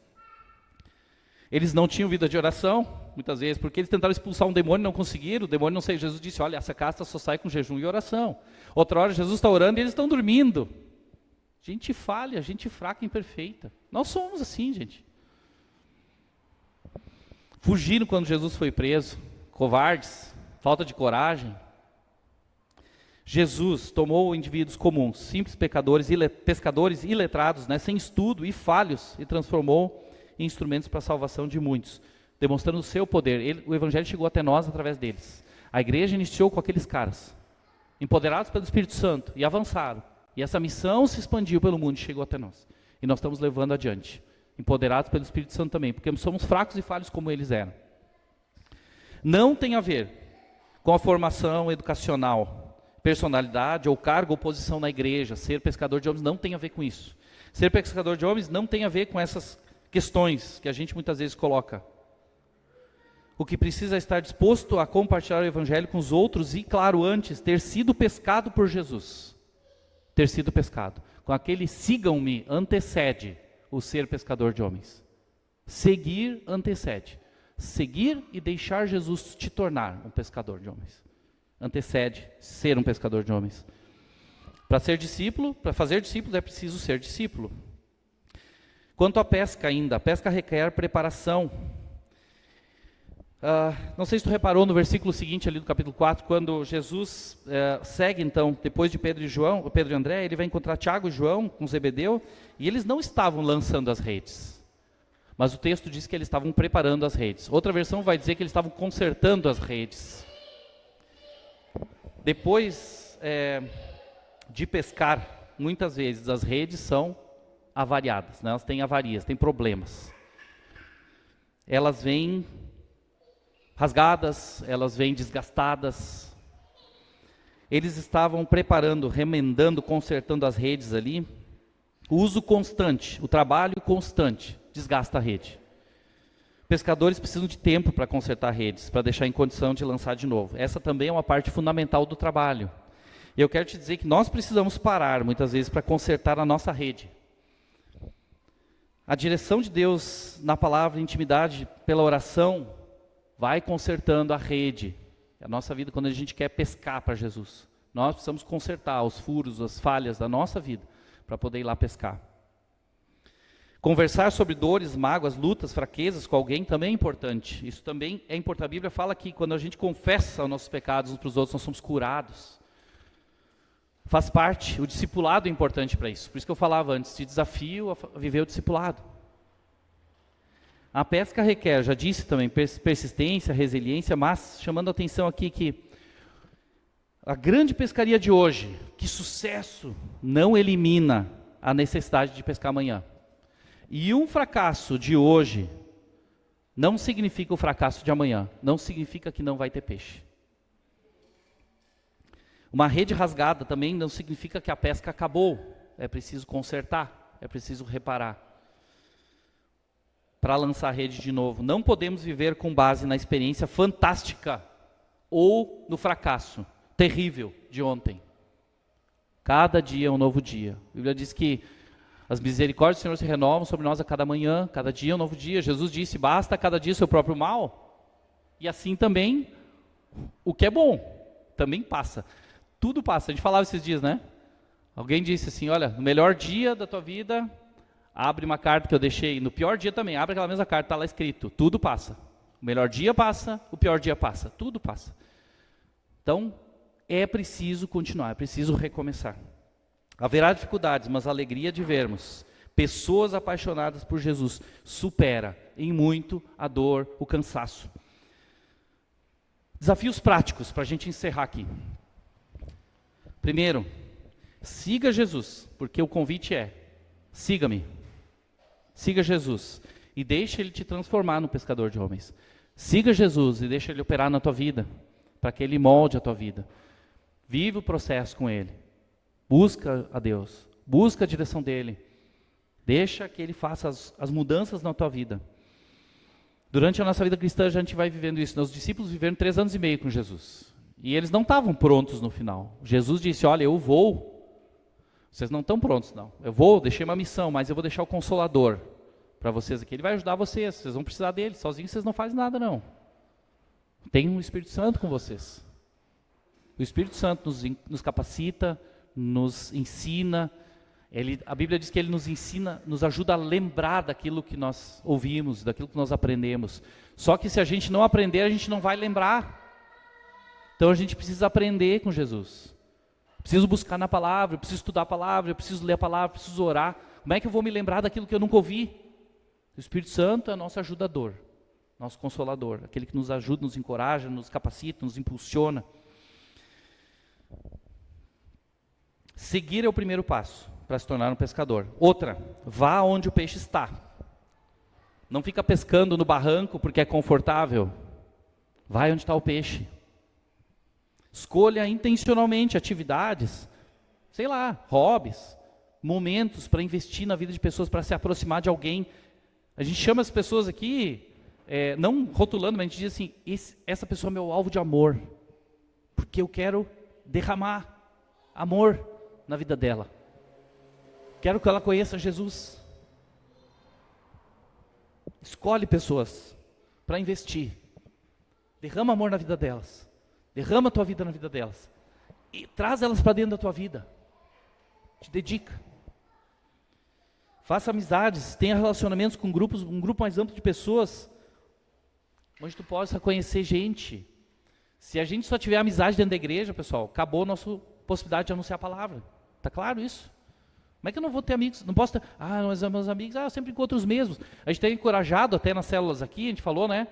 Eles não tinham vida de oração, muitas vezes, porque eles tentaram expulsar um demônio e não conseguiram. O demônio não saiu. Jesus disse, olha, essa casta só sai com jejum e oração. Outra hora Jesus está orando e eles estão dormindo. Gente falha, gente fraca, imperfeita. Nós somos assim, gente. Fugiram quando Jesus foi preso, covardes, falta de coragem. Jesus tomou indivíduos comuns, simples pescadores iletrados, sem estudo e falhos, e transformou em instrumentos para a salvação de muitos, demonstrando o seu poder. O Evangelho chegou até nós através deles. A igreja iniciou com aqueles caras, empoderados pelo Espírito Santo, e avançaram. E essa missão se expandiu pelo mundo e chegou até nós. E nós estamos levando adiante, empoderados pelo Espírito Santo também, porque somos fracos e falhos como eles eram. Não tem a ver com a formação educacional, personalidade ou cargo ou posição na igreja. Ser pescador de homens não tem a ver com isso. Ser pescador de homens não tem a ver com essas questões que a gente muitas vezes coloca. O que precisa é estar disposto a compartilhar o Evangelho com os outros e, claro, antes, ter sido pescado por Jesus. Ter sido pescado. Com aquele sigam-me antecede o ser pescador de homens. Seguir antecede. Seguir e deixar Jesus te tornar um pescador de homens. Antecede ser um pescador de homens. Para ser discípulo, para fazer discípulos é preciso ser discípulo. Quanto à pesca ainda, a pesca requer preparação. Não sei se tu reparou no versículo seguinte ali do capítulo 4, quando Jesus segue então, depois de Pedro e André, ele vai encontrar Tiago e João com Zebedeu, e eles não estavam lançando as redes. Mas o texto diz que eles estavam preparando as redes. Outra versão vai dizer que eles estavam consertando as redes. Depois de pescar, muitas vezes as redes são avariadas, elas têm avarias, têm problemas. Elas vêm rasgadas, elas vêm desgastadas. Eles estavam preparando, remendando, consertando as redes ali. O uso constante, o trabalho constante, desgasta a rede. Pescadores precisam de tempo para consertar redes, para deixar em condição de lançar de novo. Essa também é uma parte fundamental do trabalho. E eu quero te dizer que nós precisamos parar, muitas vezes, para consertar a nossa rede. A direção de Deus na palavra, intimidade, pela oração, vai consertando a rede. A nossa vida, quando a gente quer pescar para Jesus, nós precisamos consertar os furos, as falhas da nossa vida, para poder ir lá pescar. Conversar sobre dores, mágoas, lutas, fraquezas com alguém também é importante. Isso também é importante. A Bíblia fala que quando a gente confessa os nossos pecados uns para os outros, nós somos curados. Faz parte, o discipulado é importante para isso. Por isso que eu falava antes, te desafio a viver o discipulado. A pesca requer, já disse também, persistência, resiliência, mas chamando a atenção aqui que a grande pescaria de hoje, que sucesso, não elimina a necessidade de pescar amanhã. E um fracasso de hoje não significa o fracasso de amanhã, não significa que não vai ter peixe. Uma rede rasgada também não significa que a pesca acabou, é preciso consertar, é preciso reparar. Para lançar a rede de novo. Não podemos viver com base na experiência fantástica ou no fracasso terrível de ontem. Cada dia é um novo dia. A Bíblia diz que As misericórdias do Senhor se renovam sobre nós a cada manhã, cada dia é um novo dia. Jesus disse, basta cada dia o seu próprio mal. E assim também, o que é bom, também passa. Tudo passa. A gente falava esses dias, né? Alguém disse assim, olha, no melhor dia da tua vida, abre uma carta que eu deixei. No pior dia também, abre aquela mesma carta, está lá escrito, tudo passa. O melhor dia passa, o pior dia passa, tudo passa. Então, é preciso continuar, é preciso recomeçar. Haverá dificuldades, mas a alegria de vermos pessoas apaixonadas por Jesus supera em muito a dor, o cansaço. Desafios práticos para a gente encerrar aqui. Primeiro, siga Jesus, porque o convite é, siga-me. Siga Jesus e deixe Ele te transformar no pescador de homens. Siga Jesus e deixe Ele operar na tua vida, para que Ele molde a tua vida. Vive o processo com Ele. Busca a Deus, busca a direção dEle. Deixa que Ele faça as mudanças na tua vida. Durante a nossa vida cristã, a gente vai vivendo isso. Os discípulos viveram 3 anos e meio com Jesus. E eles não estavam prontos no final. Jesus disse, olha, eu vou. Vocês não estão prontos, não. Eu vou, deixei uma missão, mas eu vou deixar o Consolador para vocês aqui. Ele vai ajudar vocês, vocês vão precisar dele. Sozinhos vocês não fazem nada, não. Tem um Espírito Santo com vocês. O Espírito Santo nos capacita, nos ensina. A Bíblia diz que Ele nos ensina, nos ajuda a lembrar daquilo que nós ouvimos, daquilo que nós aprendemos. Só que se a gente não aprender, a gente não vai lembrar. Então a gente precisa aprender com Jesus. Preciso buscar na palavra, preciso estudar a palavra, preciso ler a palavra, preciso orar. Como é que eu vou me lembrar daquilo que eu nunca ouvi? O Espírito Santo é nosso ajudador, nosso consolador, aquele que nos ajuda, nos encoraja, nos capacita, nos impulsiona. Seguir é o primeiro passo para se tornar um pescador. Outra, vá onde o peixe está. Não fica pescando no barranco porque é confortável. Vai onde está o peixe. Escolha intencionalmente atividades, sei lá, hobbies, momentos para investir na vida de pessoas, para se aproximar de alguém. A gente chama as pessoas aqui, não rotulando, mas a gente diz assim, essa pessoa é meu alvo de amor, porque eu quero derramar amor na vida dela. Quero que ela conheça Jesus. Escolhe pessoas para investir. Derrama amor na vida delas. Derrama a tua vida na vida delas. E traz elas para dentro da tua vida. Te dedica. Faça amizades, tenha relacionamentos com grupos, um grupo mais amplo de pessoas, onde tu possa conhecer gente. Se a gente só tiver amizade dentro da igreja, pessoal, acabou a nossa possibilidade de anunciar a palavra. Está claro isso? Como é que eu não vou ter amigos? Não posso ter, mas meus amigos, eu sempre encontro os mesmos. A gente tem encorajado até nas células aqui, a gente falou, né,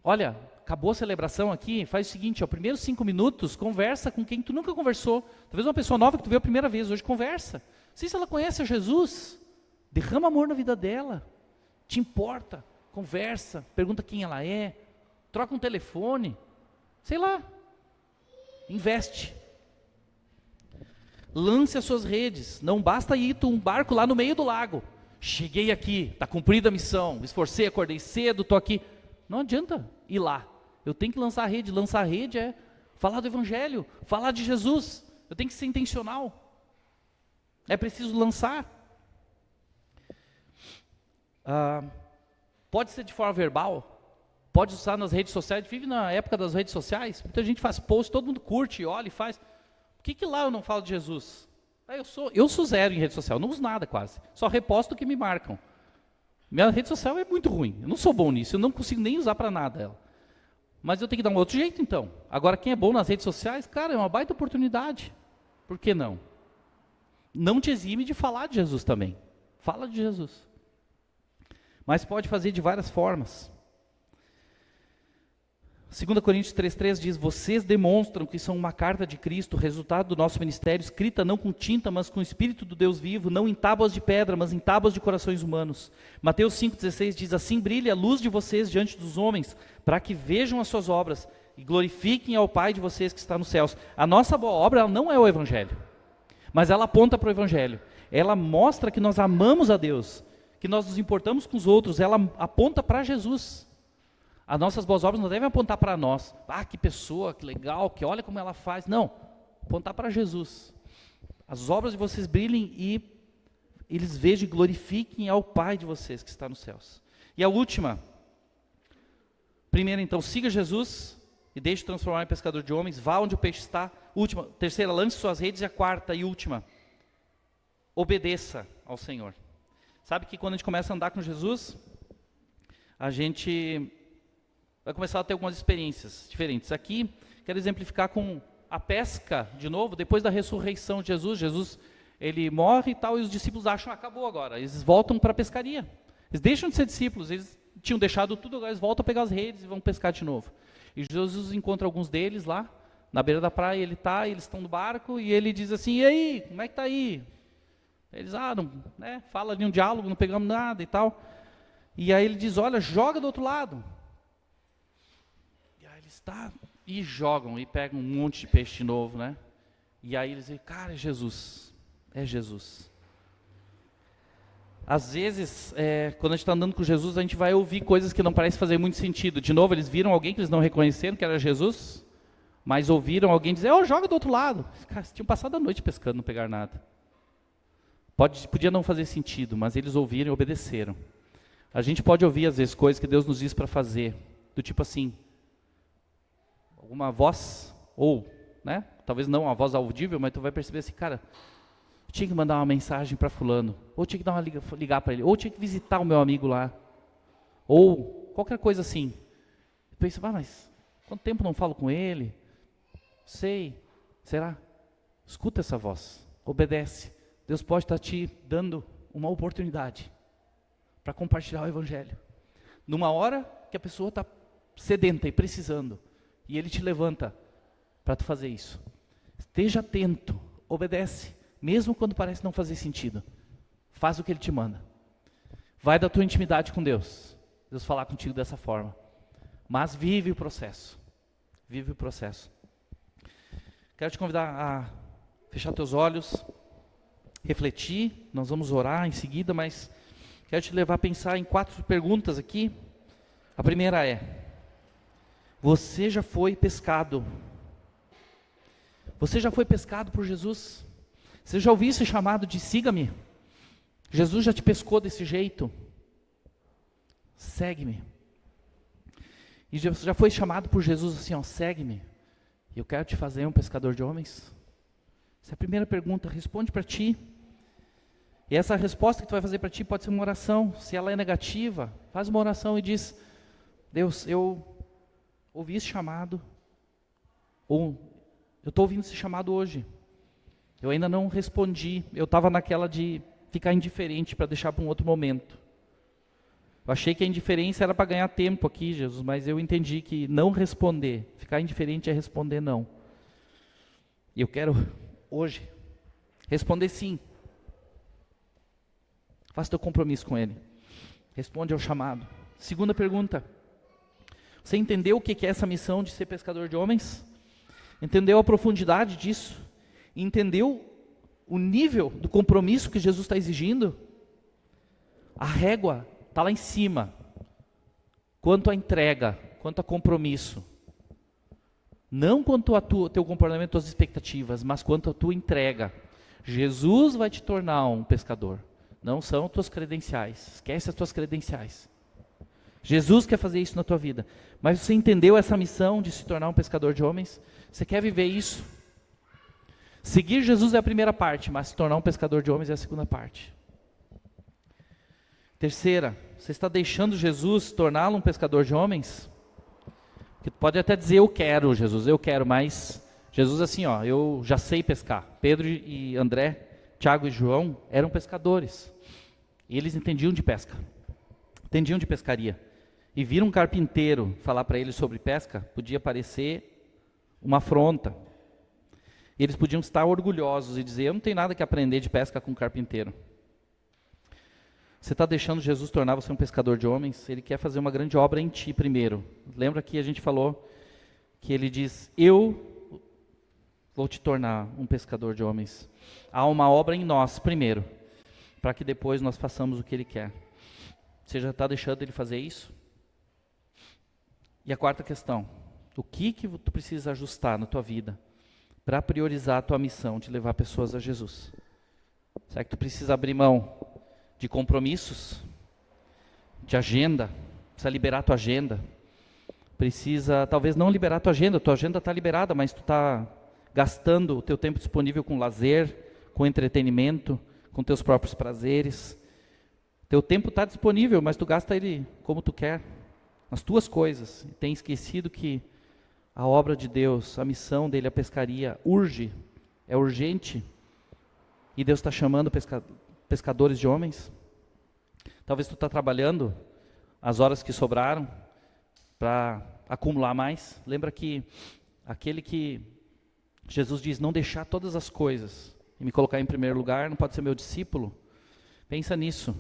olha, acabou a celebração aqui, faz o seguinte, primeiros 5 minutos, conversa com quem tu nunca conversou. Talvez uma pessoa nova que tu viu a primeira vez, hoje conversa. Não sei se ela conhece a Jesus, derrama amor na vida dela, te importa, conversa, pergunta quem ela é, troca um telefone, sei lá, investe. Lance as suas redes, não basta ir um barco lá no meio do lago. Cheguei aqui, está cumprida a missão, me esforcei, acordei cedo, estou aqui. Não adianta ir lá, eu tenho que lançar a rede. Lançar a rede é falar do Evangelho, falar de Jesus, eu tenho que ser intencional. É preciso lançar. Pode ser de forma verbal, pode usar nas redes sociais, vive na época das redes sociais, muita gente faz post, todo mundo curte, olha e faz. Por que lá eu não falo de Jesus? Eu sou zero em rede social, não uso nada quase, só reposto o que me marcam. Minha rede social é muito ruim, eu não sou bom nisso, eu não consigo nem usar para nada ela. Mas eu tenho que dar um outro jeito então. Agora quem é bom nas redes sociais, cara, é uma baita oportunidade. Por que não? Não te exime de falar de Jesus também. Fala de Jesus. Mas pode fazer de várias formas. 2 Coríntios 3,3 diz, vocês demonstram que são uma carta de Cristo, resultado do nosso ministério, escrita não com tinta, mas com o Espírito do Deus vivo, não em tábuas de pedra, mas em tábuas de corações humanos. Mateus 5,16 diz, assim brilha a luz de vocês diante dos homens, para que vejam as suas obras e glorifiquem ao Pai de vocês que está nos céus. A nossa boa obra ela não é o Evangelho, mas ela aponta para o Evangelho. Ela mostra que nós amamos a Deus, que nós nos importamos com os outros, ela aponta para Jesus. As nossas boas obras não devem apontar para nós. Que pessoa, que legal, que olha como ela faz. Não, apontar para Jesus. As obras de vocês brilhem e eles vejam e glorifiquem ao Pai de vocês que está nos céus. E a última, primeira então, siga Jesus e deixe transformar em pescador de homens, vá onde o peixe está. Última, terceira, lance suas redes. E a quarta e última, obedeça ao Senhor. Sabe que quando a gente começa a andar com Jesus, a gente vai começar a ter algumas experiências diferentes. Aqui, quero exemplificar com a pesca, de novo, depois da ressurreição de Jesus. Jesus, ele morre e tal, e os discípulos acham, acabou agora. Eles voltam para a pescaria. Eles deixam de ser discípulos, eles tinham deixado tudo, agora eles voltam a pegar as redes e vão pescar de novo. E Jesus encontra alguns deles lá, na beira da praia, eles estão no barco, e ele diz assim, e aí, como é que está aí? Eles, não, né, fala ali um diálogo, não pegamos nada e tal. E aí ele diz, olha, joga do outro lado. E aí eles e jogam, e pegam um monte de peixe de novo, né? E aí eles dizem, cara, é Jesus. Às vezes, quando a gente está andando com Jesus, a gente vai ouvir coisas que não parecem fazer muito sentido. De novo, eles viram alguém que eles não reconheceram que era Jesus, mas ouviram alguém dizer, joga do outro lado. Cara, eles tinham passado a noite pescando, não pegaram nada. Podia não fazer sentido, mas eles ouviram e obedeceram. A gente pode ouvir, às vezes, coisas que Deus nos diz para fazer, do tipo assim, alguma voz, ou, né, talvez não uma voz audível, mas tu vai perceber assim, cara, eu tinha que mandar uma mensagem para fulano, ou tinha que ligar para ele, ou tinha que visitar o meu amigo lá, ou qualquer coisa assim. Eu penso, mas quanto tempo não falo com ele? Sei, será? Escuta essa voz, obedece. Deus pode estar te dando uma oportunidade para compartilhar o Evangelho. Numa hora que a pessoa está sedenta e precisando, e Ele te levanta para tu fazer isso. Esteja atento, obedece, mesmo quando parece não fazer sentido. Faz o que Ele te manda. Vai da tua intimidade com Deus. Deus falar contigo dessa forma. Mas vive o processo. Vive o processo. Quero te convidar a fechar teus olhos, refletir. Nós vamos orar em seguida, mas quero te levar a pensar em 4 perguntas aqui. A primeira é: você já foi pescado? Você já foi pescado por Jesus? Você já ouviu esse chamado de siga-me? Jesus já te pescou desse jeito? Segue-me. E você já foi chamado por Jesus assim, segue-me. Eu quero te fazer um pescador de homens? Essa é a primeira pergunta, responde para ti. E essa resposta que tu vai fazer para ti pode ser uma oração. Se ela é negativa, faz uma oração e diz: Deus, eu ouvi esse chamado, ou eu estou ouvindo esse chamado hoje. Eu ainda não respondi, eu estava naquela de ficar indiferente para deixar para um outro momento. Eu achei que a indiferença era para ganhar tempo aqui, Jesus, mas eu entendi que não responder, ficar indiferente é responder não. E eu quero, hoje, responder sim. Faça teu compromisso com Ele. Responde ao chamado. Segunda pergunta. Você entendeu o que é essa missão de ser pescador de homens? Entendeu a profundidade disso? Entendeu o nível do compromisso que Jesus está exigindo? A régua está lá em cima. Quanto à entrega, quanto a compromisso. Não quanto a teu comportamento, tuas expectativas, mas quanto a tua entrega. Jesus vai te tornar um pescador. Não são tuas credenciais. Esquece as tuas credenciais. Jesus quer fazer isso na tua vida. Mas você entendeu essa missão de se tornar um pescador de homens? Você quer viver isso? Seguir Jesus é a primeira parte, mas se tornar um pescador de homens é a segunda parte. Terceira, você está deixando Jesus torná-lo um pescador de homens? Porque pode até dizer, eu quero Jesus, eu quero, mas Jesus assim, eu já sei pescar. Pedro e André, Tiago e João eram pescadores. E eles entendiam de pesca, entendiam de pescaria. E vir um carpinteiro falar para eles sobre pesca, podia parecer uma afronta. E eles podiam estar orgulhosos e dizer, eu não tenho nada que aprender de pesca com um carpinteiro. Você está deixando Jesus tornar você um pescador de homens? Ele quer fazer uma grande obra em ti primeiro. Lembra que a gente falou que ele diz, eu vou te tornar um pescador de homens. Há uma obra em nós primeiro, para que depois nós façamos o que ele quer. Você já está deixando ele fazer isso? E a quarta questão, o que tu precisa ajustar na tua vida para priorizar a tua missão de levar pessoas a Jesus? Será que tu precisa abrir mão de compromissos, de agenda? Precisa liberar tua agenda? Precisa, talvez não liberar tua agenda está liberada, mas tu está gastando o teu tempo disponível com lazer, com entretenimento, com teus próprios prazeres. Teu tempo está disponível, mas tu gasta ele como tu quer, nas tuas coisas. E tem esquecido que a obra de Deus, a missão dele, a pescaria, é urgente. E Deus está chamando pescadores de homens. Talvez tu está trabalhando as horas que sobraram para acumular mais. Lembra que aquele que Jesus diz, não deixar todas as coisas e me colocar em primeiro lugar, não pode ser meu discípulo. Pensa nisso.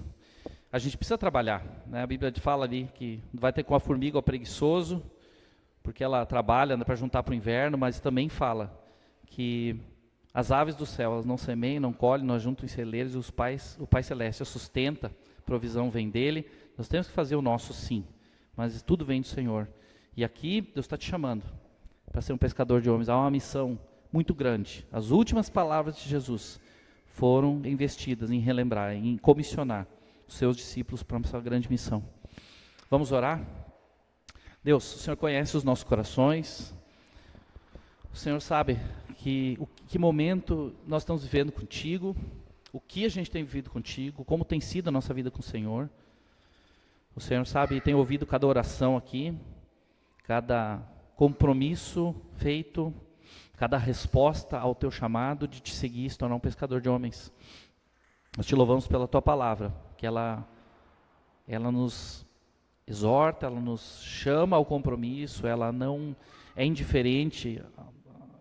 A gente precisa trabalhar, né? A Bíblia fala ali que vai ter com a formiga o preguiçoso, porque ela trabalha para juntar para o inverno, mas também fala que as aves do céu, elas não semeiam, não colhem, não ajuntam em celeiros, e o Pai Celeste as sustenta, a provisão vem dele. Nós temos que fazer o nosso sim, mas tudo vem do Senhor. E aqui Deus está te chamando para ser um pescador de homens. Há uma missão muito grande. As últimas palavras de Jesus foram investidas em relembrar, em comissionar os seus discípulos para essa grande missão. Vamos orar? Deus, o Senhor conhece os nossos corações. O Senhor sabe que momento nós estamos vivendo contigo, o que a gente tem vivido contigo, como tem sido a nossa vida com o Senhor. O Senhor sabe e tem ouvido cada oração aqui, cada compromisso feito, cada resposta ao teu chamado de te seguir e se tornar um pescador de homens. Nós te louvamos pela tua palavra, que ela nos exorta, ela nos chama ao compromisso, ela não é indiferente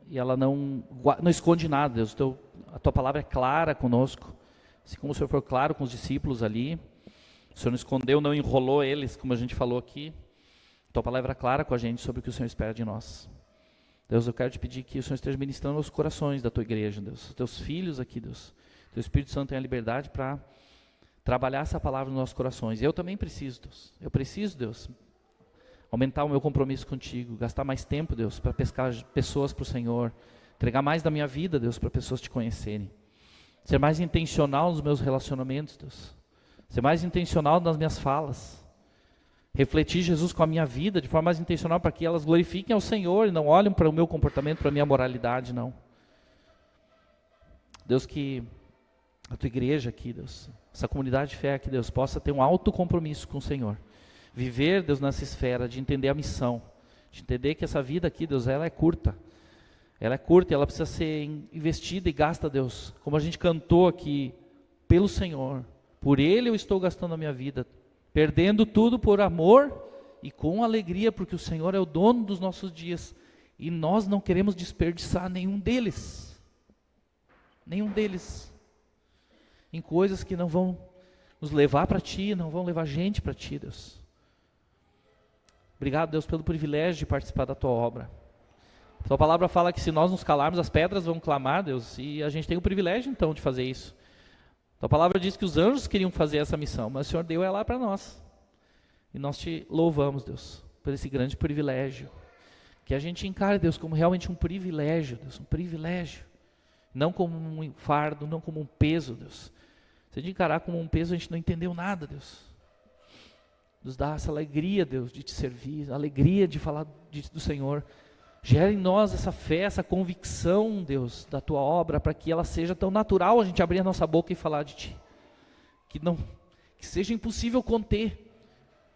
e ela não esconde nada, Deus. A tua palavra é clara conosco, assim como o Senhor foi claro com os discípulos ali. O Senhor não escondeu, não enrolou eles, como a gente falou aqui. A tua palavra é clara com a gente sobre o que o Senhor espera de nós. Deus, eu quero te pedir que o Senhor esteja ministrando os corações da tua igreja, Deus. Os teus filhos aqui, Deus. Teu Espírito Santo tem a liberdade para trabalhar essa palavra nos nossos corações. Eu também preciso, Deus. Eu preciso, Deus, aumentar o meu compromisso contigo, gastar mais tempo, Deus, para pescar pessoas para o Senhor, entregar mais da minha vida, Deus, para pessoas te conhecerem. Ser mais intencional nos meus relacionamentos, Deus. Ser mais intencional nas minhas falas. Refletir Jesus com a minha vida de forma mais intencional para que elas glorifiquem ao Senhor e não olhem para o meu comportamento, para a minha moralidade, não. Deus, que a tua igreja aqui, Deus, essa comunidade de fé aqui, Deus, possa ter um alto compromisso com o Senhor. Viver, Deus, nessa esfera de entender a missão, de entender que essa vida aqui, Deus, ela é curta. Ela é curta e ela precisa ser investida e gasta, Deus. Como a gente cantou aqui, pelo Senhor. Por Ele eu estou gastando a minha vida, perdendo tudo por amor e com alegria, porque o Senhor é o dono dos nossos dias. E nós não queremos desperdiçar nenhum deles. Nenhum deles. Em coisas que não vão nos levar para Ti, não vão levar gente para Ti, Deus. Obrigado, Deus, pelo privilégio de participar da Tua obra. A Tua palavra fala que se nós nos calarmos, as pedras vão clamar, Deus, e a gente tem o privilégio, então, de fazer isso. A Tua palavra diz que os anjos queriam fazer essa missão, mas o Senhor deu ela para nós. E nós Te louvamos, Deus, por esse grande privilégio. Que a gente encare, Deus, como realmente um privilégio, Deus, um privilégio. Não como um fardo, não como um peso, Deus. Se a gente encarar como um peso, a gente não entendeu nada, Deus. Nos dá essa alegria, Deus, de Te servir, a alegria de falar do Senhor. Gera em nós essa fé, essa convicção, Deus, da Tua obra, para que ela seja tão natural a gente abrir a nossa boca e falar de Ti. Que seja impossível conter.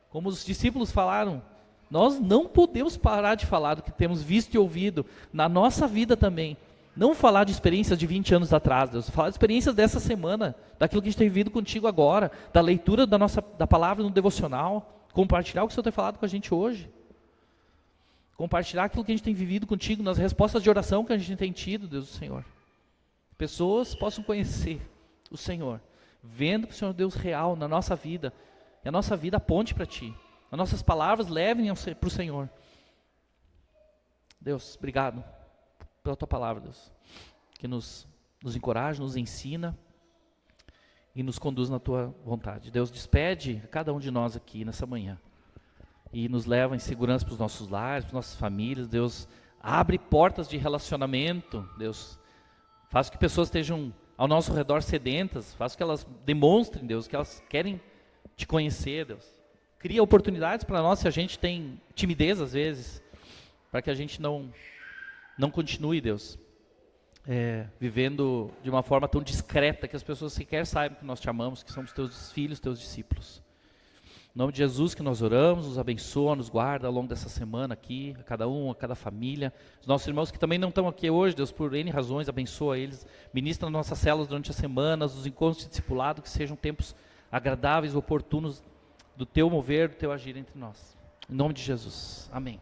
Como os discípulos falaram, nós não podemos parar de falar do que temos visto e ouvido na nossa vida também. Não falar de experiências de 20 anos atrás, Deus. Falar de experiências dessa semana, daquilo que a gente tem vivido contigo agora, da leitura da palavra no devocional, compartilhar o que o Senhor tem falado com a gente hoje. Compartilhar aquilo que a gente tem vivido contigo, nas respostas de oração que a gente tem tido, Deus do Senhor. Pessoas possam conhecer o Senhor, vendo que o Senhor é Deus real na nossa vida, e a nossa vida aponte para Ti. As nossas palavras levem para o Senhor. Deus, obrigado pela Tua palavra, Deus, que nos encoraja, nos ensina e nos conduz na Tua vontade. Deus, despede cada um de nós aqui nessa manhã e nos leva em segurança para os nossos lares, para as nossas famílias. Deus, abre portas de relacionamento, Deus, faz que pessoas estejam ao nosso redor sedentas, faz com que elas demonstrem, Deus, que elas querem te conhecer, Deus. Cria oportunidades para nós se a gente tem timidez às vezes, para que a gente não continue, Deus, vivendo de uma forma tão discreta que as pessoas sequer saibam que nós te amamos, que somos teus filhos, teus discípulos. Em nome de Jesus que nós oramos, nos abençoa, nos guarda ao longo dessa semana aqui, a cada um, a cada família. Os nossos irmãos que também não estão aqui hoje, Deus, por N razões, abençoa eles. Ministra nas nossas células durante a semana, os encontros de discipulado, que sejam tempos agradáveis, oportunos do teu mover, do teu agir entre nós. Em nome de Jesus. Amém.